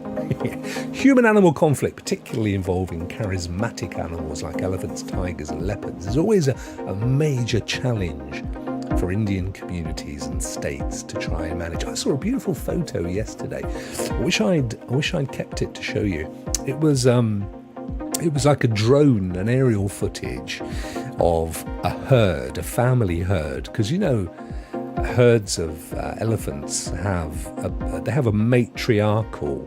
Human-animal conflict, particularly involving charismatic animals like elephants, tigers, and leopards, is always a major challenge for Indian communities and states to try and manage. I saw a beautiful photo yesterday. I wish I'd kept it to show you. It was like a drone, an aerial footage of a family herd, because herds of elephants have a matriarchal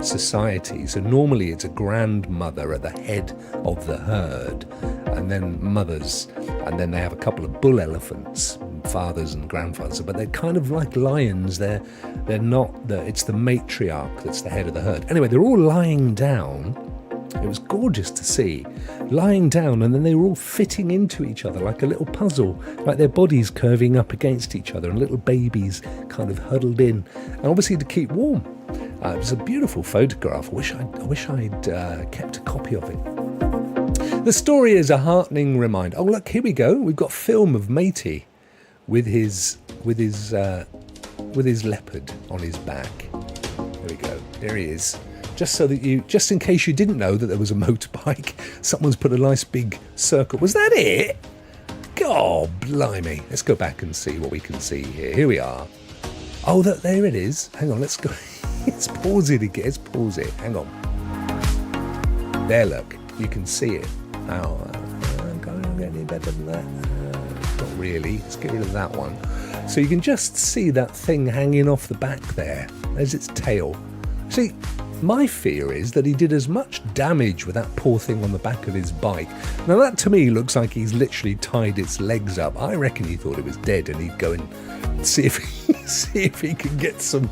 society. So normally it's a grandmother at the head of the herd, and then mothers, and then they have a couple of bull elephants, fathers and grandfathers. But they're kind of like lions. They're not it's the matriarch that's the head of the herd. Anyway, they're all lying down. It was gorgeous to see, lying down, and then they were all fitting into each other like a little puzzle, like their bodies curving up against each other and little babies kind of huddled in, and obviously to keep warm. It was a beautiful photograph. I wish I'd kept a copy of it. The story is a heartening reminder. Oh, look, here we go. We've got film of Matey with his leopard on his back. There we go. There he is. Just in case you didn't know that there was a motorbike, someone's put a nice big circle. Was that it? God, blimey. Let's go back and see what we can see here. Here we are. Oh, there it is. Hang on, let's go. Let's pause it again. Let's pause it. Hang on. There, look. You can see it. Oh, can't get any better than that. Not really. Let's get rid of that one. So you can just see that thing hanging off the back there. There's its tail. See, my fear is that he did as much damage with that poor thing on the back of his bike. Now that to me looks like he's literally tied its legs up. I reckon he thought it was dead and he'd go and see if he could get some.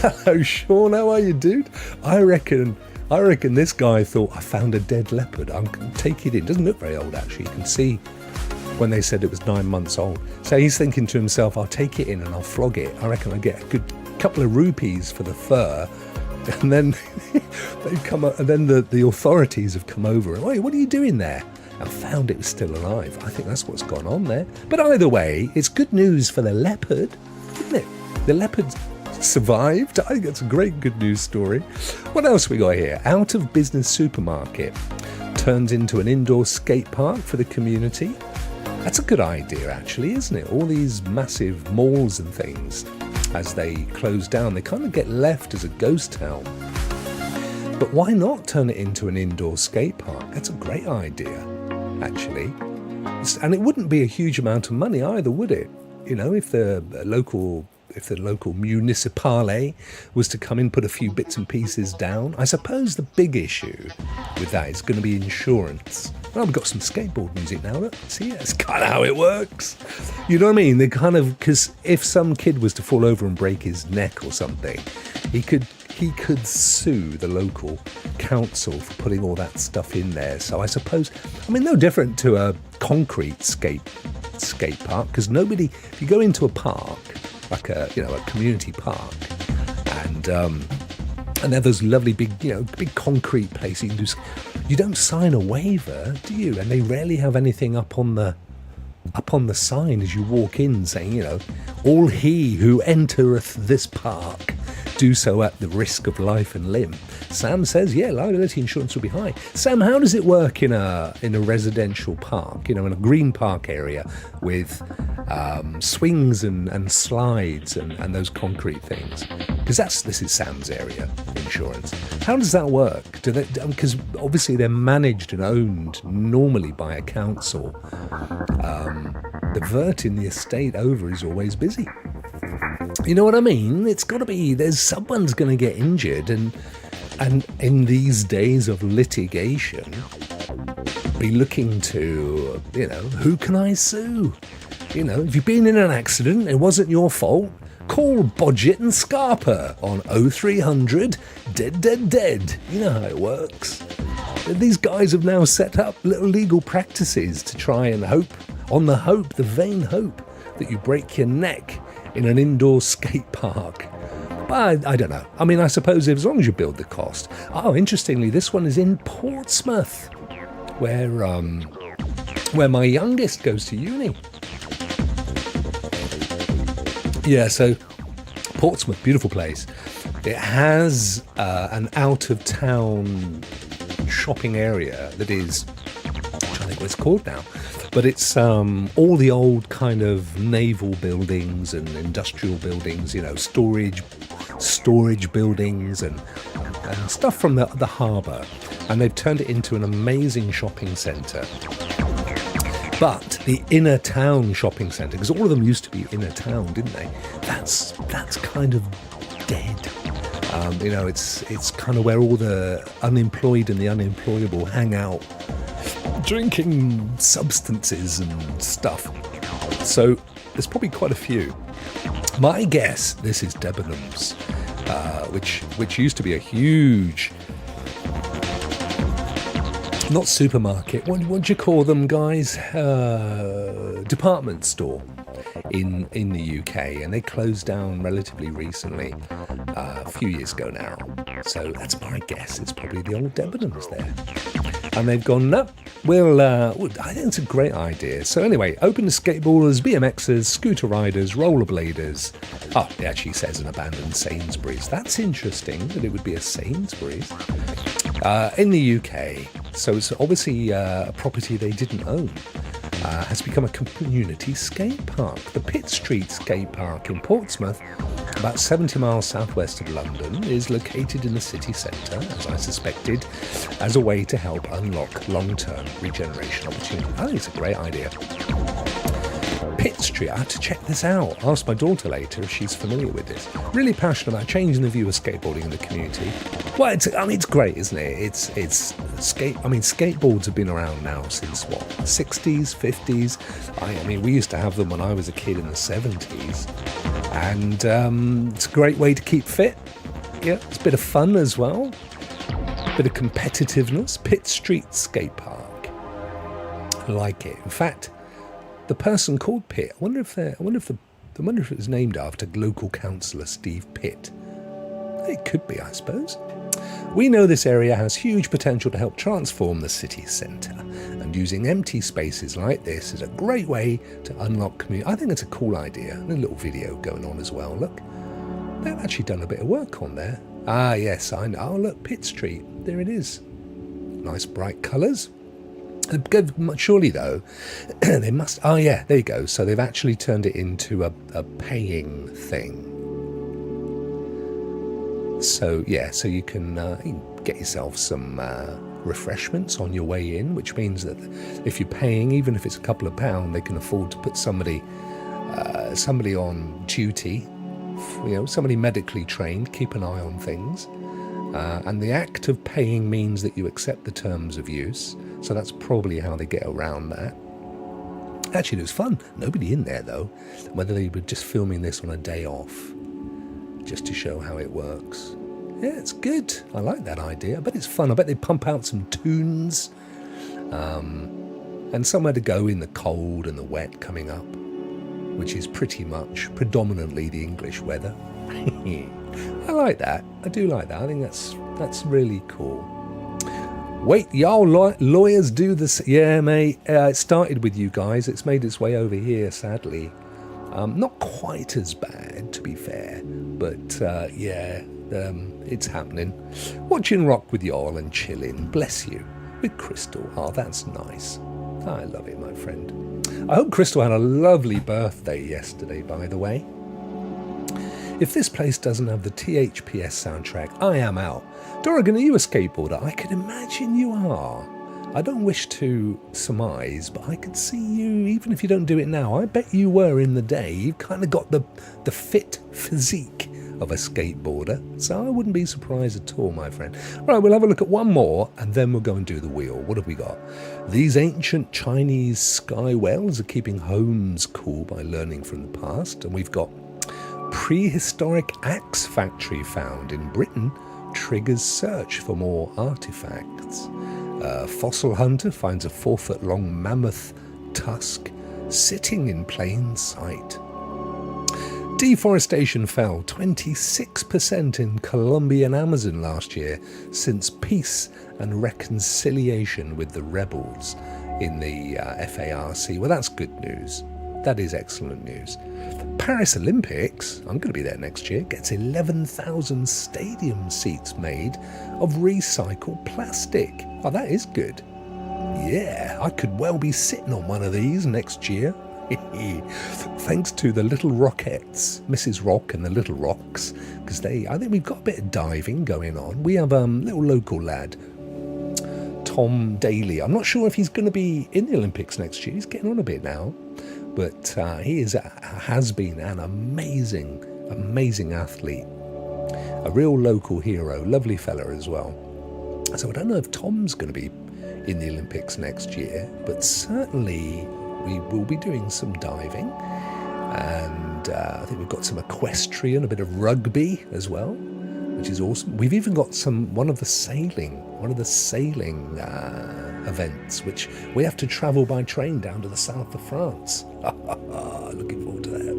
Hello, Sean, how are you, dude? I reckon this guy thought, I found a dead leopard. I'm going to take it in. Doesn't look very old, actually. You can see when they said it was 9 months old. So he's thinking to himself, I'll take it in and I'll flog it. I reckon I'll get a good couple of rupees for the fur. And then they've come up, and then the authorities have come over and, wait, what are you doing there? And found it was still alive. I think that's what's gone on there. But either way, it's good news for the leopard, isn't it? The leopard survived. I think that's a great good news story. What else we got here? Out of business supermarket turns into an indoor skate park for the community. That's a good idea, actually, isn't it? All these massive malls and things, as they close down, they kind of get left as a ghost town. But why not turn it into an indoor skate park? That's a great idea, actually. And it wouldn't be a huge amount of money either, would it? If the local municipale was to come in, put a few bits and pieces down. I suppose the big issue with that is going to be insurance. Well, we've got some skateboard music now, look. See, that's kind of how it works. You know what I mean? Because if some kid was to fall over and break his neck or something, he could he could sue the local council for putting all that stuff in there. So I suppose, I mean, no different to a concrete skate park, because nobody, if you go into a park, like a community park, and they have those lovely big concrete places, you don't sign a waiver, do you? And they rarely have anything up on the sign as you walk in saying, all he who entereth this park do so at the risk of life and limb. Sam says, yeah, liability insurance will be high. Sam, how does it work in a residential park, in a green park area with swings and slides and those concrete things? Because this is Sam's area, insurance. How does that work? Because obviously they're managed and owned normally by a council. Diverting the estate over is always busy. You know what I mean? It's got to be, someone's going to get injured, and in these days of litigation, be looking to, who can I sue? If you've been in an accident, it wasn't your fault, call Bodgett and Scarpa on 0300 dead. You know how it works. These guys have now set up little legal practices to try and the vain hope that you break your neck in an indoor skate park. But I don't know. I mean, I suppose as long as you build the cost. Oh, interestingly, this one is in Portsmouth, where my youngest goes to uni. Yeah, so Portsmouth, beautiful place. It has an out-of-town shopping area that is, I'm trying to think what it's called now, but it's all the old kind of naval buildings and industrial buildings, storage buildings and stuff from the harbour, and they've turned it into an amazing shopping centre. But the inner town shopping centre, because all of them used to be inner town, didn't they? That's kind of dead. It's kind of where all the unemployed and the unemployable hang out, drinking substances and stuff. So there's probably quite a few. My guess, this is Debenhams, which used to be a huge, not supermarket, what do you call them, guys? Department store in the UK, and they closed down relatively recently, a few years ago now. So that's my guess. It's probably the old Debenhams there. And they've gone, no, I think it's a great idea. So anyway, open to skateboarders, BMXers, scooter riders, rollerbladers. Oh, it actually says an abandoned Sainsbury's. That's interesting that it would be a Sainsbury's. In the UK, so it's obviously a property they didn't own. Has become a community skate park. The Pitt Street Skate Park in Portsmouth, about 70 miles southwest of London, is located in the city centre, as I suspected, as a way to help unlock long-term regeneration opportunities. I think it's a great idea. Pitt Street, I have to check this out. I'll ask my daughter later if she's familiar with this. Really passionate about changing the view of skateboarding in the community. Well, it's great, isn't it? Skateboards have been around now since, 60s, 50s? I mean, we used to have them when I was a kid in the 70s. And it's a great way to keep fit. Yeah, it's a bit of fun as well. A bit of competitiveness. Pitt Street Skate Park. I like it. In fact, the person called Pitt, I wonder if it was named after local councillor Steve Pitt. It could be, I suppose. We know this area has huge potential to help transform the city centre, and using empty spaces like this is a great way to unlock community. I think it's a cool idea. And a little video going on as well. Look, they've actually done a bit of work on there. Ah, yes, I know. Oh, look, Pitt Street. There it is. Nice bright colours. Surely, though, they must... Oh, yeah, there you go. So they've actually turned it into a paying thing. So, yeah, so you can get yourself some refreshments on your way in, which means that if you're paying, even if it's a couple of pounds, they can afford to put somebody on duty, somebody medically trained, keep an eye on things. And the act of paying means that you accept the terms of use. So that's probably how they get around that. Actually, it was fun. Nobody in there, though. Whether they were just filming this on a day off, just to show how it works. Yeah, it's good. I like that idea. I bet it's fun. I bet they pump out some tunes. And somewhere to go in the cold and the wet coming up, which is pretty much predominantly the English weather. I like that. I do like that. I think that's really cool. Wait, y'all lawyers do this? Yeah, mate. It started with you guys. It's made its way over here, sadly. Not quite as bad, to be fair, but yeah, it's happening. Watching Rock with y'all and chilling. Bless you. With Crystal. Oh, that's nice. I love it, my friend. I hope Crystal had a lovely birthday yesterday, by the way. If this place doesn't have the THPS soundtrack, I am out. Dorrigan, are you a skateboarder? I can imagine you are. I don't wish to surmise, but I could see you, even if you don't do it now. I bet you were in the day. You've kind of got the fit physique of a skateboarder, so I wouldn't be surprised at all, my friend. Right, we'll have a look at one more, and then we'll go and do the wheel. What have we got? These ancient Chinese sky whales are keeping homes cool by learning from the past, and we've got prehistoric axe factory found in Britain triggers search for more artifacts. Fossil hunter finds a 4-foot-long mammoth tusk sitting in plain sight. Deforestation fell 26% in Colombian Amazon last year since peace and reconciliation with the rebels in the FARC. Well, that's good news. That is excellent news. Paris Olympics, I'm going to be there next year, gets 11,000 stadium seats made of recycled plastic. Oh, that is good. Yeah, I could well be sitting on one of these next year. Thanks to the Little Rockettes, Mrs. Rock and the Little Rocks, because I think we've got a bit of diving going on. We have a little local lad, Tom Daly. I'm not sure if he's going to be in the Olympics next year. He's getting on a bit now, but he has been an amazing athlete, a real local hero, lovely fella as well. So I don't know if Tom's going to be in the Olympics next year, but certainly we will be doing some diving, and I think we've got some equestrian, a bit of rugby as well, which is awesome. We've even got one of the sailing events, which we have to travel by train down to the south of France. Looking forward to that.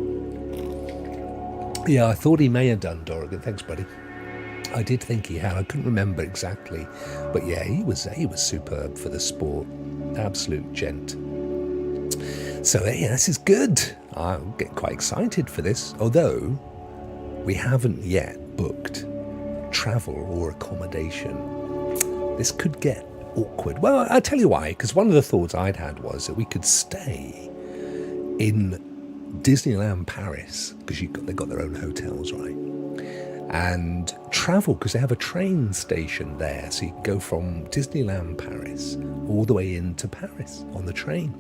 Yeah, I thought he may have done, Dorrigan. Thanks, buddy. I did think he had. I couldn't remember exactly, but yeah, he was superb for the sport. Absolute gent. So yeah, this is good. I'm getting quite excited for this, although we haven't yet booked travel or accommodation. This could get awkward. Well, I'll tell you why, because one of the thoughts I'd had was that we could stay in Disneyland Paris, because they've got their own hotels, right? And travel, because they have a train station there, so you can go from Disneyland Paris all the way into Paris on the train.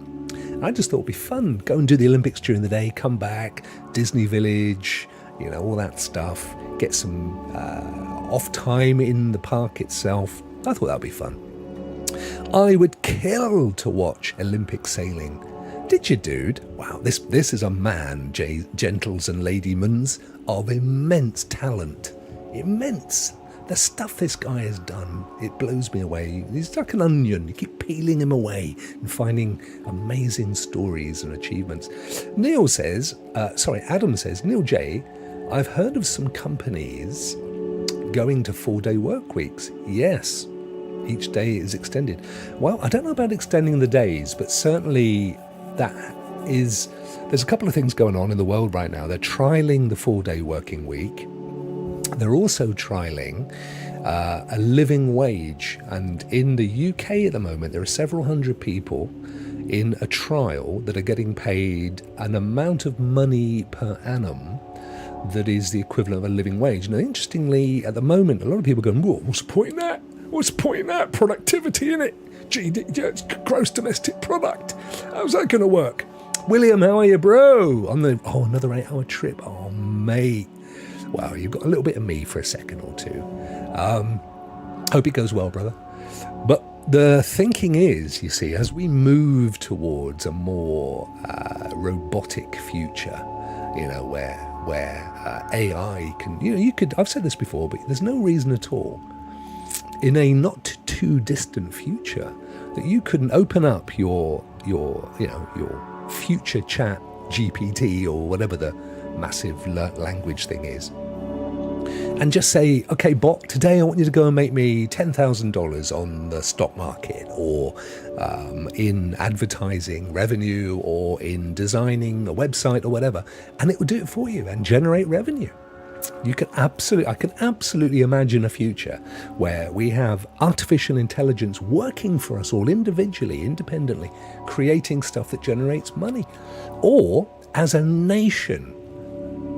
I just thought it'd be fun. Go and do the Olympics during the day, come back, Disney Village, all that stuff. Get some off time in the park itself. I thought that'd be fun. I would kill to watch Olympic sailing. Did you, dude? Wow, this is a man, gentles and ladymans, of immense talent. Immense. The stuff this guy has done, it blows me away. He's like an onion. You keep peeling him away and finding amazing stories and achievements. Adam says, Neil J., I've heard of some companies going to 4-day work weeks. Yes, each day is extended. Well, I don't know about extending the days, but certainly there's a couple of things going on in the world right now. They're trialing the 4-day working week. They're also trialling a living wage, and in the UK at the moment there are several hundred people in a trial that are getting paid an amount of money per annum that is the equivalent of a living wage. Now, interestingly, at the moment, a lot of people are going, what's the point in that? What's the point in that? Productivity, innit? It's gross domestic product. How's that going to work? William, how are you, bro? Another 8-hour trip. Oh, mate. Wow, you've got a little bit of me for a second or two. Hope it goes well, brother. But the thinking is, you see, as we move towards a more robotic future, where AI can, I've said this before, but there's no reason at all in a not too distant future that you couldn't open up your future chat GPT or whatever the massive language thing is, and just say, okay, bot, today I want you to go and make me $10,000 on the stock market, or in advertising revenue, or in designing a website or whatever, and it will do it for you and generate revenue. I can absolutely imagine a future where we have artificial intelligence working for us all individually, independently, creating stuff that generates money. Or as a nation,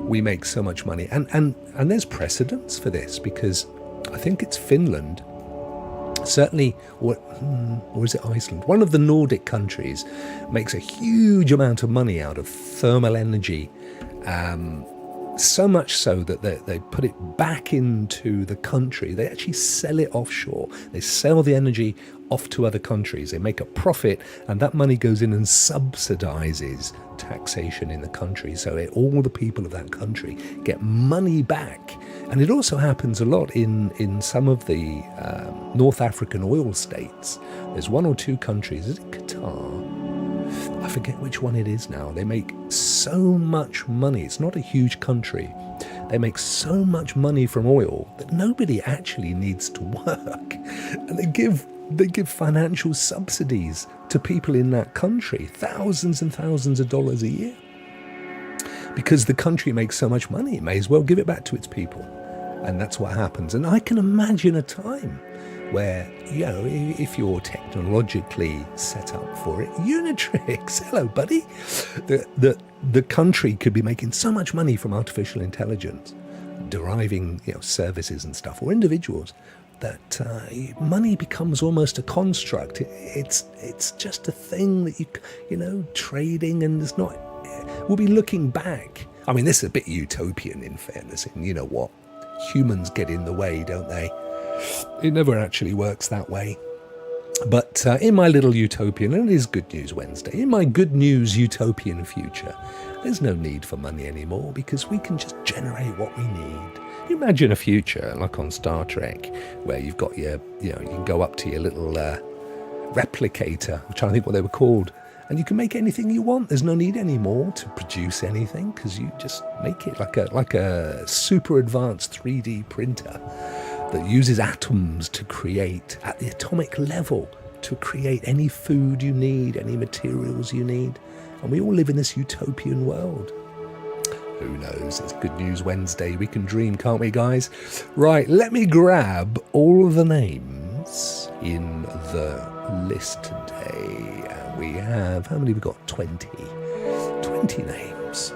we make so much money. And there's precedents for this, because I think it's Finland, certainly, or is it Iceland? One of the Nordic countries makes a huge amount of money out of thermal energy, so much so that they put it back into the country. They actually sell it offshore. They sell the energy off to other countries. They make a profit, and that money goes in and subsidizes taxation in the country. So all the people of that country get money back. And it also happens a lot in some of the North African oil states. There's one or two countries, is it Qatar? I forget which one it is now. They make so much money. It's not a huge country. They make so much money from oil that nobody actually needs to work. And they give financial subsidies to people in that country, thousands and thousands of dollars a year. Because the country makes so much money, it may as well give it back to its people. And that's what happens. And I can imagine a time where, if you're technologically set up for it, Unitrix, hello buddy, the country could be making so much money from artificial intelligence, deriving services and stuff, or individuals, that money becomes almost a construct. It's just a thing that trading, and it's not. We'll be looking back. I mean, this is a bit utopian in fairness, and you know what? Humans get in the way, don't they? It never actually works that way. But in my little utopian, and it is Good News Wednesday, in my good news utopian future, there's no need for money anymore, because we can just generate what we need. Imagine a future like on Star Trek, where you've got you can go up to your little replicator, I'm trying to think what they were called, and you can make anything you want. There's no need anymore to produce anything, because you just make it like a super advanced 3D printer that uses atoms to create, at the atomic level, to create any food you need, any materials you need. And we all live in this utopian world. Who knows? It's Good News Wednesday. We can dream, can't we, guys? Right, let me grab all of the names in the list today. And we have, how many have we got? 20. 20 names.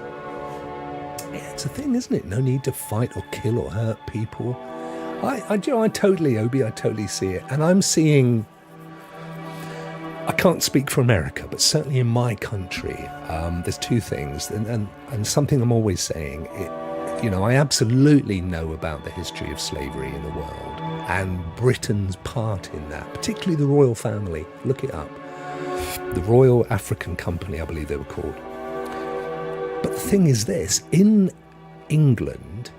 Yeah, it's a thing, isn't it? No need to fight or kill or hurt people. I totally see it. And I'm seeing, I can't speak for America, but certainly in my country, there's two things, and something I'm always saying, I absolutely know about the history of slavery in the world and Britain's part in that, particularly the royal family. Look it up. The Royal African Company, I believe they were called. But the thing is this, in England,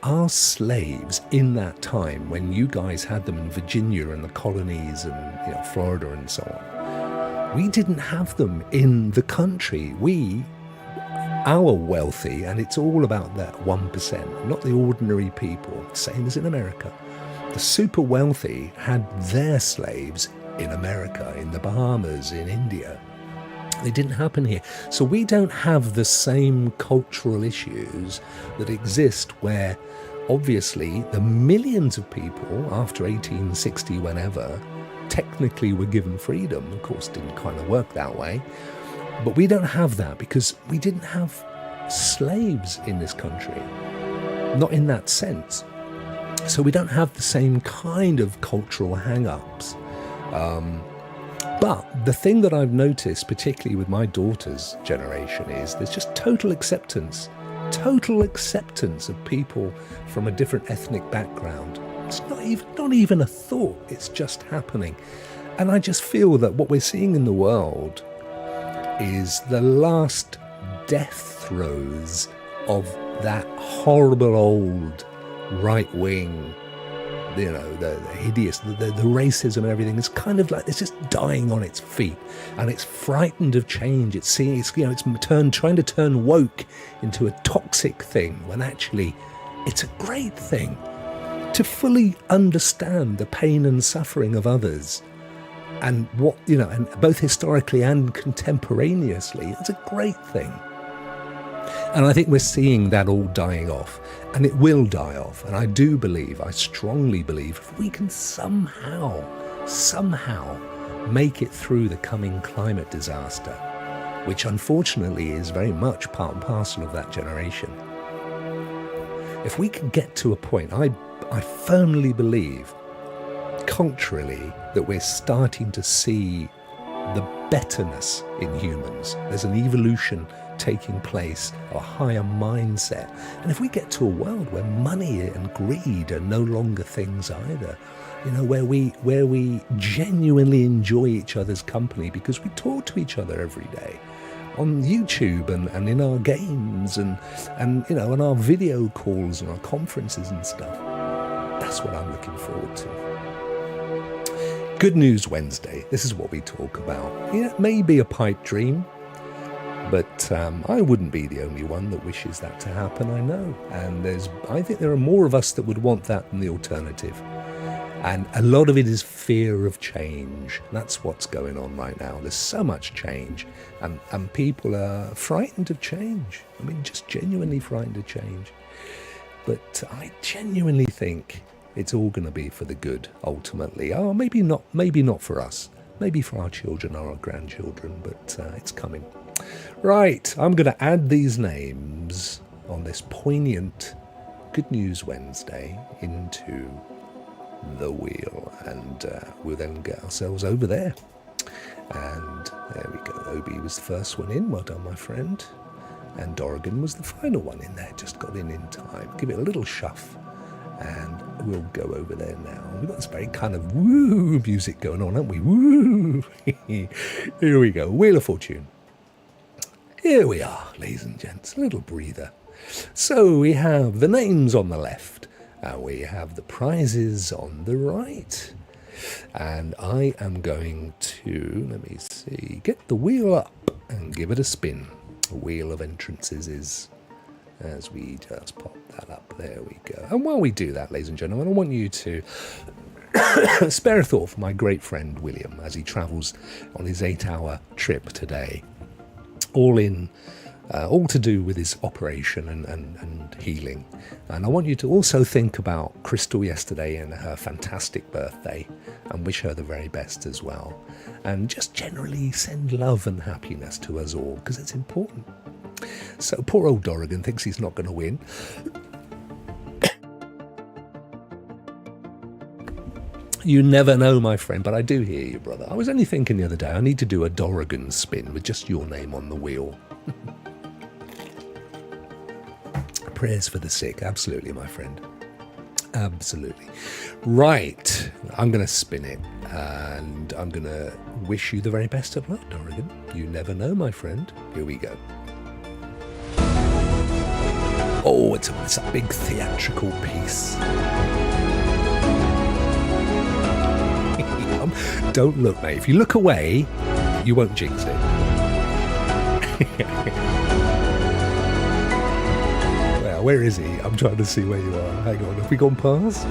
our slaves in that time, when you guys had them in Virginia and the colonies and Florida and so on, we didn't have them in the country. Our wealthy, and it's all about that 1%, not the ordinary people, same as in America. The super wealthy had their slaves in America, in the Bahamas, in India. They didn't happen here. So we don't have the same cultural issues that exist, where obviously the millions of people after 1860, whenever, technically were given freedom. Of course, it didn't kind of work that way. But we don't have that because we didn't have slaves in this country. Not in that sense. So we don't have the same kind of cultural hang-ups. But the thing that I've noticed, particularly with my daughter's generation, is there's just total acceptance of people from a different ethnic background. It's not even a thought, it's just happening. And I just feel that what we're seeing in the world is the last death throes of that horrible old right-wing, the hideous, the racism and everything. It's kind of like it's just dying on its feet, and it's frightened of change. It's seeing, it's trying to turn woke into a toxic thing, when actually it's a great thing to fully understand the pain and suffering of others, and what, and both historically and contemporaneously. It's a great thing. And I think we're seeing that all dying off, and it will die off. And I strongly believe, if we can somehow make it through the coming climate disaster, which unfortunately is very much part and parcel of that generation. If we can get to a point, I firmly believe, culturally, that we're starting to see the betterness in humans. There's an evolution taking place, a higher mindset. And if we get to a world where money and greed are no longer things either, where we genuinely enjoy each other's company because we talk to each other every day on YouTube and in our games and on our video calls and our conferences and stuff. That's what I'm looking forward to. Good News Wednesday. This is what we talk about. It may be a pipe dream, but I wouldn't be the only one that wishes that to happen, I know. And I think there are more of us that would want that than the alternative. And a lot of it is fear of change. That's what's going on right now. There's so much change, and people are frightened of change. I mean, just genuinely frightened of change. But I genuinely think it's all going to be for the good, ultimately. Oh, maybe not for us. Maybe for our children or our grandchildren, but it's coming. Right, I'm going to add these names on this poignant Good News Wednesday into the wheel, and we'll then get ourselves over there. And there we go. Obi was the first one in. Well done, my friend. And Dorrigan was the final one in there. Just got in time. Give it a little shove, and we'll go over there now. We've got this very kind of woo music going on, haven't we? Woo! Here we go. Wheel of Fortune. Here we are, ladies and gents. A little breather. So we have the names on the left. We have the prizes on the right. And I am going to, let me see, get the wheel up and give it a spin. The wheel of entrances is, as we just pop that up, there we go. And while we do that, ladies and gentlemen, I want you to spare a thought for my great friend William as he travels on his 8-hour trip today. All to do with his operation and healing. And I want you to also think about Crystal yesterday and her fantastic birthday, and wish her the very best as well. And just generally send love and happiness to us all, because it's important. So poor old Dorrigan thinks he's not going to win. You never know, my friend, but I do hear you, brother. I was only thinking the other day, I need to do a Dorrigan spin with just your name on the wheel. Prayers for the sick, absolutely, my friend. Absolutely. Right, I'm going to spin it, and I'm going to wish you the very best of luck, Dorrigan. You never know, my friend. Here we go. Oh, it's a big theatrical piece. Don't look, mate. If you look away, you won't jinx it. Well, where is he? I'm trying to see where you are. Hang on, have we gone past?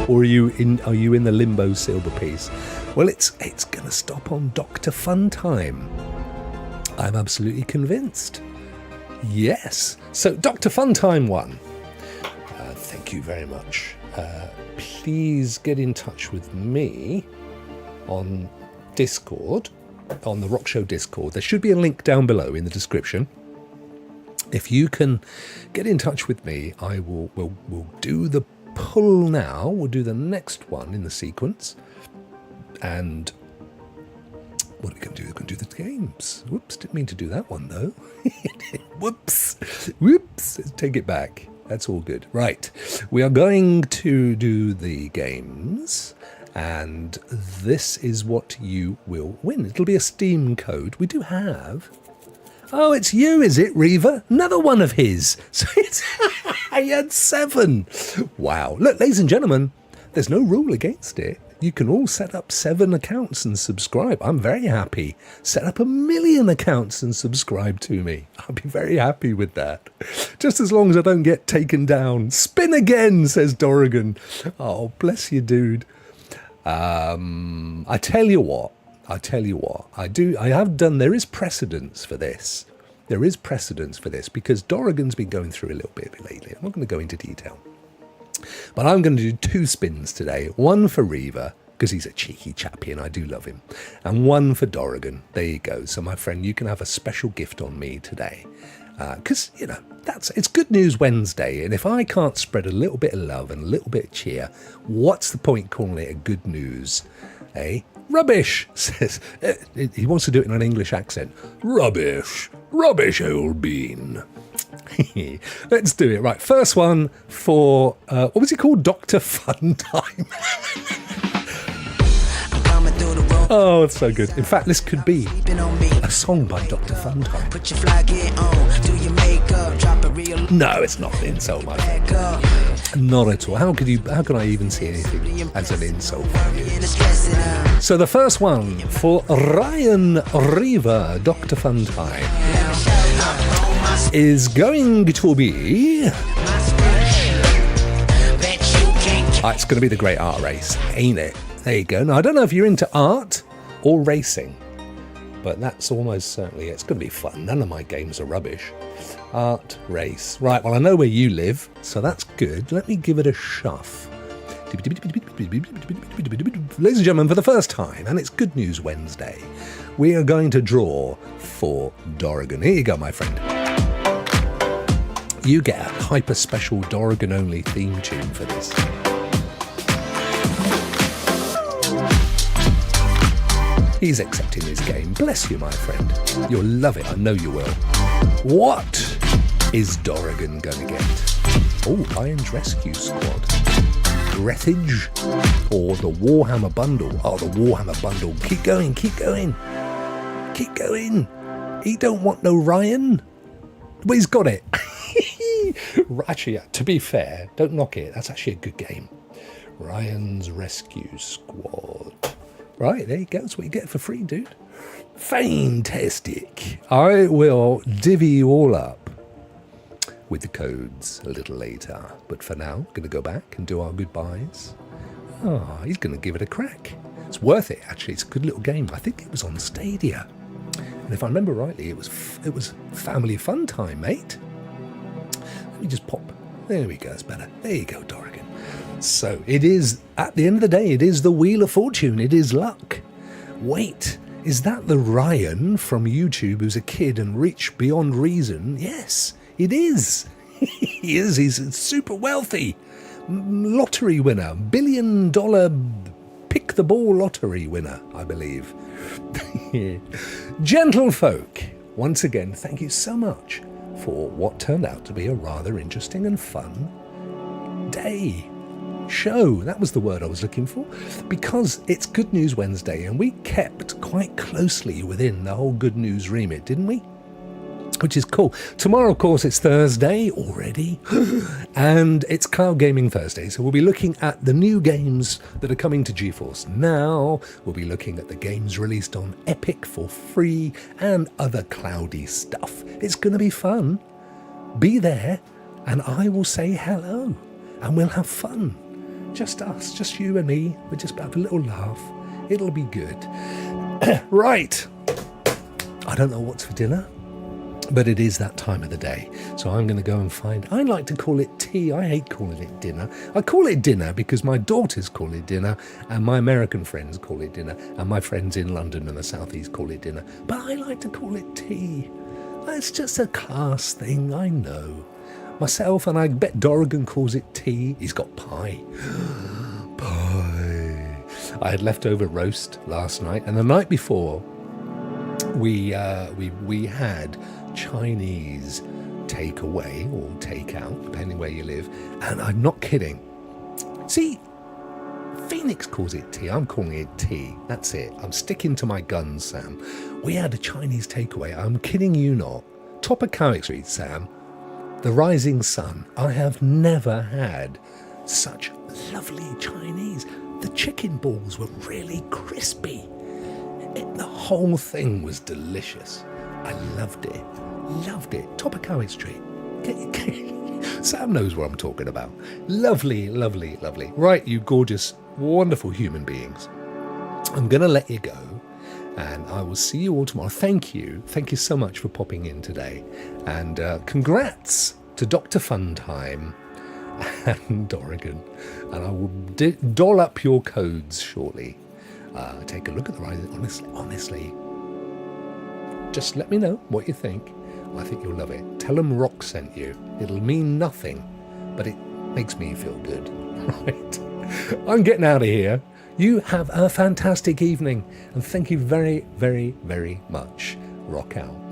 Or are you in the limbo silver piece? Well, it's going to stop on Dr. Funtime. I'm absolutely convinced. Yes. So, Dr. Funtime 1. Thank you very much. Please get in touch with me on Discord, on the Rokk Show Discord. There should be a link down below in the description. If you can get in touch with me, I will we'll do the pull now. We'll do the next one in the sequence. And what are we going to do? We're going to do the games. Whoops, didn't mean to do that one though. Whoops. Let's take it back. That's all good. Right, we are going to do the games. And this is what you will win. It'll be a Steam code. We do have Oh, it's you, is it, Reaver? Another one of his. So it's he had 7. Wow. Look, ladies and gentlemen, there's no rule against it. You can all set up 7 accounts and subscribe. I'm very happy. Set up 1 million accounts and subscribe to me. I'll be very happy with that. Just as long as I don't get taken down. Spin again, says Dorrigan. Oh, bless you, dude. I tell you what. There is precedence for this. There is precedence for this because Dorrigan's been going through a little bit lately. I'm not going to go into detail. But I'm going to do 2 spins today. One for Reaver, because he's a cheeky chappy and I do love him. And one for Dorrigan. There you go. So, my friend, you can have a special gift on me today. Because, it's Good News Wednesday. And if I can't spread a little bit of love and a little bit of cheer, what's the point calling it a good news? Eh? Rubbish, says. He wants to do it in an English accent. Rubbish. Rubbish, old bean. Let's do it. Right, first one for, what was he called? Dr. Funtime. Oh, it's so good. In fact, this could be a song by Dr. Funtime. No, it's not an insult, my friend. Not at all. How can I even see anything as an insult for you? So the first one for Ryan Reaver, Dr. Funtime, is going to be... it's going to be the Great Art Race, ain't it? There you go. Now, I don't know if you're into art or racing, but that's almost certainly, it's going to be fun. None of my games are rubbish. Art race. Right, well, I know where you live, so that's good. Let me give it a shove. Ladies and gentlemen, for the first time, and it's Good News Wednesday, we are going to draw for Dorrigan. Here you go, my friend. You get a hyper special Dorrigan only theme tune for this. He's accepting his game. Bless you, my friend. You'll love it. I know you will. What is Dorrigan going to get? Oh, Lion's Rescue Squad. Grethage or the Warhammer Bundle? Oh, the Warhammer Bundle. Keep going, keep going. Keep going. He don't want no Ryan. But he's got it. Actually, to be fair, don't knock it. That's actually a good game. Ryan's Rescue Squad. Right, there you go. That's what you get for free, dude. Fantastic. I will divvy you all up with the codes a little later. But for now, going to go back and do our goodbyes. Oh, he's going to give it a crack. It's worth it, actually. It's a good little game. I think it was on Stadia. And if I remember rightly, it was family fun time, mate. Let me just pop. There we go. It's better. There you go, Dorrigan. So it is, at the end of the day, it is the Wheel of Fortune. It is luck. Wait, is that the Ryan from YouTube who's a kid and rich beyond reason? Yes, it is. He is. He's super wealthy. Lottery winner. $1 billion pick the ball lottery winner, I believe. Gentlefolk, once again, thank you so much for what turned out to be a rather interesting and fun show. That was the word I was looking for, because it's Good News Wednesday and we kept quite closely within the whole good news remit, didn't we? Which is cool. Tomorrow, of course, it's Thursday already, and it's Cloud Gaming Thursday, so we'll be looking at the new games that are coming to GeForce Now. We'll be looking at the games released on Epic for free and other cloudy stuff. It's going to be fun. Be there, and I will say hello, and we'll have fun. Just us, just you and me. We'll just have a little laugh. It'll be good. Right. I don't know what's for dinner, but it is that time of the day. So I'm going to go and find... I like to call it tea. I hate calling it dinner. I call it dinner because my daughters call it dinner, and my American friends call it dinner, and my friends in London and the Southeast call it dinner. But I like to call it tea. It's just a class thing, I know. Myself, and I bet Dorrigan calls it tea. He's got pie. Pie. I had leftover roast last night, and the night before we had Chinese takeaway or takeout, depending where you live, and I'm not kidding. See, Phoenix calls it tea. I'm calling it tea. That's it. I'm sticking to my guns, Sam. We had a Chinese takeaway. I'm kidding you not. Top of Carrick Street, Sam. The rising sun. I have never had such lovely Chinese. The chicken balls were really crispy. The whole thing was delicious. I loved it. Loved it. Top of Carrick Street. Sam knows what I'm talking about. Lovely, lovely, lovely. Right, you gorgeous, wonderful human beings. I'm going to let you go, and I will see you all tomorrow. Thank you. Thank you so much for popping in today. And congrats to Dr. Funtime and Oregon. And I will doll up your codes shortly. Take a look at the rising. Honestly, just let me know what you think. I think you'll love it. Tell them Rokk sent you. It'll mean nothing, but it makes me feel good. Right. I'm getting out of here. You have a fantastic evening, and thank you very, very, very much. Rokk out.